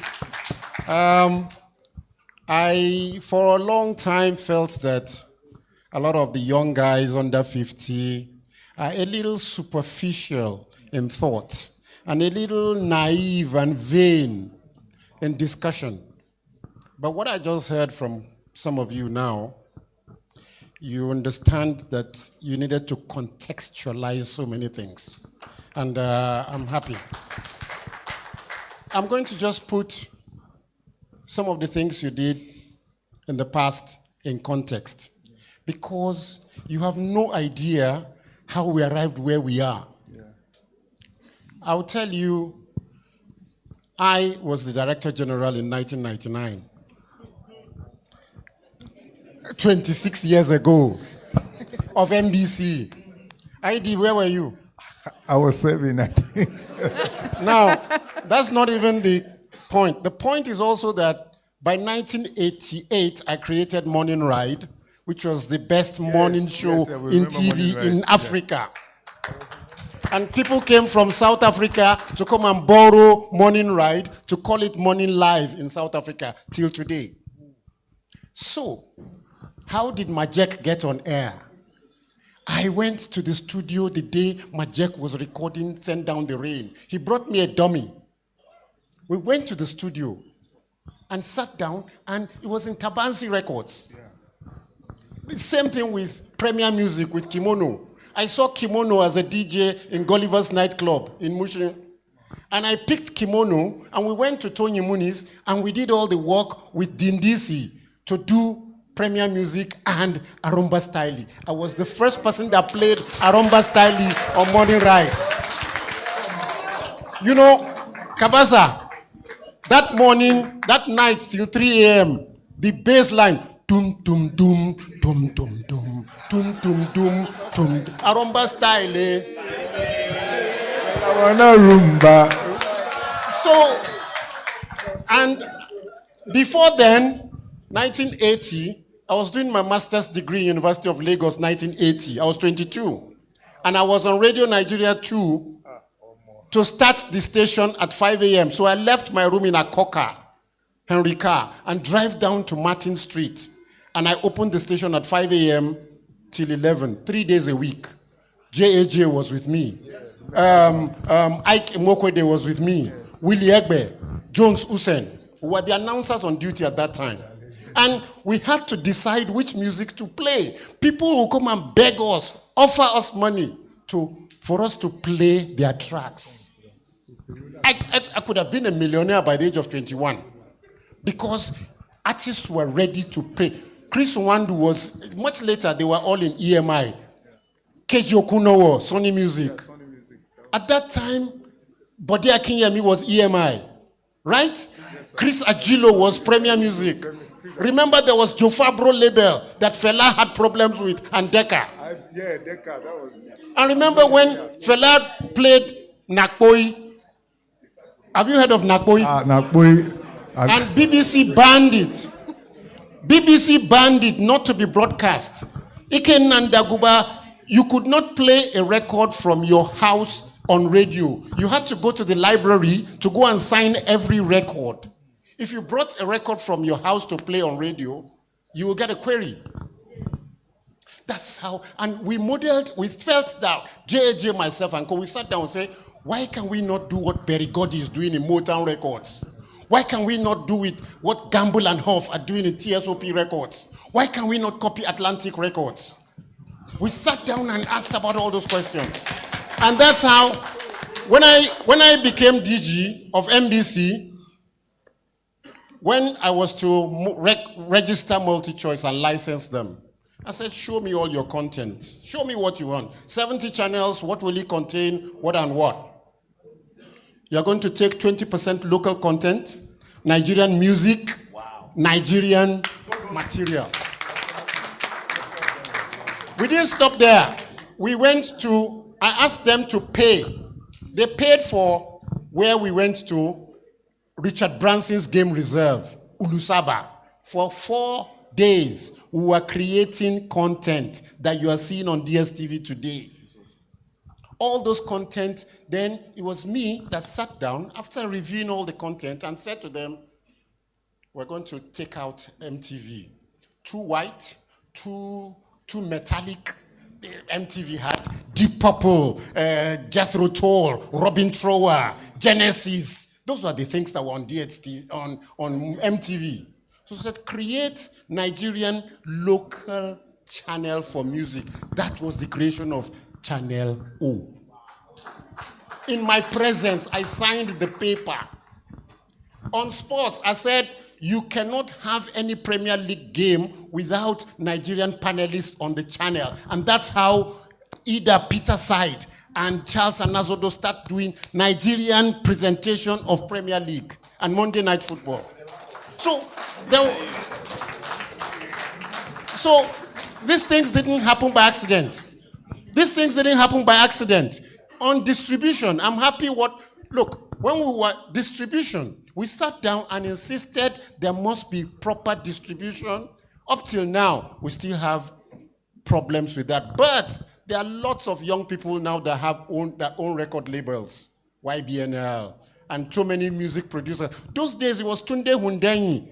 I, for a long time, felt that a lot of the young guys under 50 are a little superficial in thought and a little naive and vain in discussion. But what I just heard from some of you now, you understand that you needed to contextualize so many things. And I'm happy. I'm going to just put some of the things you did in the past in context, because you have no idea how we arrived where we are. Yeah. I'll tell you, I was the Director General in 1999. 26 years ago, of NBC. ID, where were you? I was serving, I think. Now, that's not even the point. The point is also that by 1988, I created Morning Ride, which was the best morning show in TV in Africa. And people came from South Africa to come and borrow Morning Ride to call it Morning Live in South Africa till today. So, how did Majek get on air? I went to the studio the day Majek was recording Send Down the Rain. He brought me a dummy. We went to the studio and sat down, and it was in Tabansi Records. Yeah. The same thing with Premier Music, with Kimono. I saw Kimono as a DJ in Gulliver's nightclub in Mushin. And I picked Kimono, and we went to Tony Muniz, and we did all the work with Dindisi to do Premier Music and Arumba Style. I was the first person that played Arumba Style on Morning Ride. You know, Kabasa, that morning, that night till 3 a.m., the bass line, tum tum dum, tum tum dum, tum tum dum, tum. Arumba Style. So, and before then, 1980, I was doing my master's degree in University of Lagos, 1980. I was 22. And I was on Radio Nigeria 2 to start the station at 5 a.m. So I left my room in Akoka, Henry Carr, and drive down to Martin Street. And I opened the station at 5 a.m. till 11, 3 days a week. JAJ was with me. Ike Mokwede was with me. Willie Egbe, Jones Usain, who were the announcers on duty at that time. And we had to decide which music to play. People will come and beg us, offer us money for us to play their tracks. I could have been a millionaire by the age of 21 because artists were ready to pay. Chris Nwandu was, much later, they were all in EMI. Keji Okunowo, Sony Music. At that time, Bode Akinyemi was EMI, right? Chris Ajilo was Premier Music. Remember, there was Joe Fabro label that Fela had problems with, and Decca. Yeah, Decca, that was... And remember when Fela played Nakpoi? Have you heard of Nakpoi? Nakpoi. And BBC banned it. BBC banned it not to be broadcast. Iken Nandaguba, you could not play a record from your house on radio. You had to go to the library to go and sign every record. If you brought a record from your house to play on radio, you will get a query. That's how, and we felt that, JJ, myself, and we sat down and said, why can we not do what Berry God is doing in Motown Records? Why can we not do it what Gamble and Huff are doing in TSOP Records? Why can we not copy Atlantic Records? We sat down and asked about all those questions. And that's how, when I became DG of NBC, when I was to register multi-choice and license them, I said, show me all your content. Show me what you want. 70 channels, what will it contain, what and what? You're going to take 20% local content, Nigerian music, Nigerian material. We didn't stop there. I asked them to pay. They paid for where we went to Richard Branson's Game Reserve, Ulusaba. For 4 days, we were creating content that you are seeing on DSTV today. All those content, then it was me that sat down after reviewing all the content and said to them, we're going to take out MTV. Too white, too metallic. MTV had Deep Purple, Jethro Tull, Robin Trower, Genesis. Those were the things that were on DSTV, on MTV. So I said, create Nigerian local channel for music. That was the creation of Channel O. In my presence, I signed the paper. On sports, I said, you cannot have any Premier League game without Nigerian panelists on the channel. And that's how Ida Peterside and Charles Anazodo start doing Nigerian presentation of Premier League and Monday Night Football. So these things didn't happen by accident. These things didn't happen by accident. On distribution, I'm happy look, when we were distribution, we sat down and insisted there must be proper distribution. Up till now, we still have problems with that. But there are lots of young people now that have their own record labels, YBNL, and so many music producers. Those days, it was Tunde Hundenyi.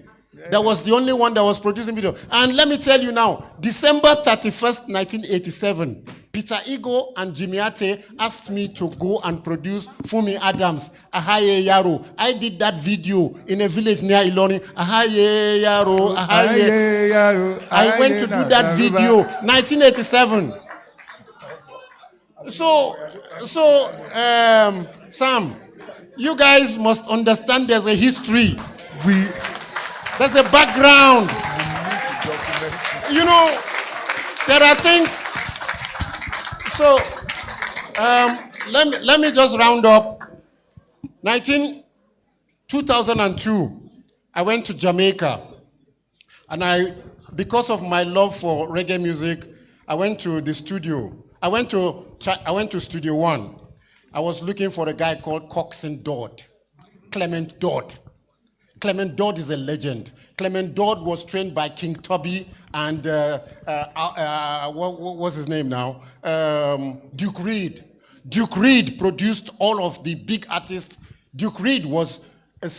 That was the only one that was producing video. And let me tell you now, December 31st, 1987, Peter Igo and Jimmy Ate asked me to go and produce Fumi Adams, Ahaye Yaro. I did that video in a village near Ilorin. Ahaye Yaro, Ahaye Yaro. I went to do that video, 1987. Sam, you guys must understand there's a history. There's a background. You know, there are things. So, let me just round up. 2002, I went to Jamaica. And because of my love for reggae music, I went to the studio. I went to Studio One. I was looking for a guy called Coxsone Dodd, Clement Dodd. Clement Dodd is a legend. Clement Dodd was trained by King Tubby and what was his name now? Duke Reid. Duke Reid produced all of the big artists. Duke Reid was a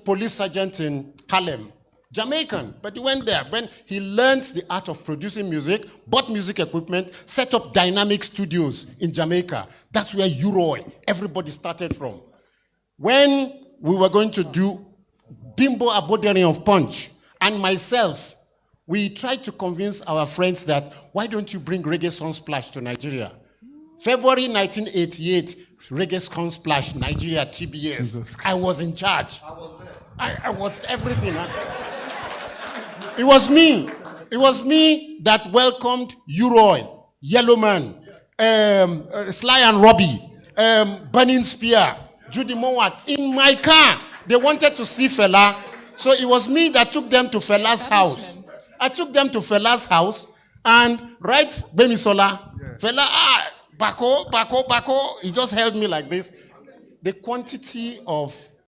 police sergeant in Harlem, Jamaican, but he went there. When he learned the art of producing music, bought music equipment, set up dynamic studios in Jamaica. That's where Uroy, everybody started from. When we were going to do Bimbo Abodere of Punch and myself, we tried to convince our friends that, why don't you bring Reggae Sunsplash to Nigeria? February 1988, Reggae Sunsplash, Nigeria, TBS. I was in charge. I was everything. It was me. It was me that welcomed Uroy, Yellowman, Sly and Robbie, Burning Spear, Judy Mowat in my car. They wanted to see Fela. So it was me that took them to Fela's house. I took them to Fela's house and right Bemisola, Fela, Bako. He just held me like this. The quantity of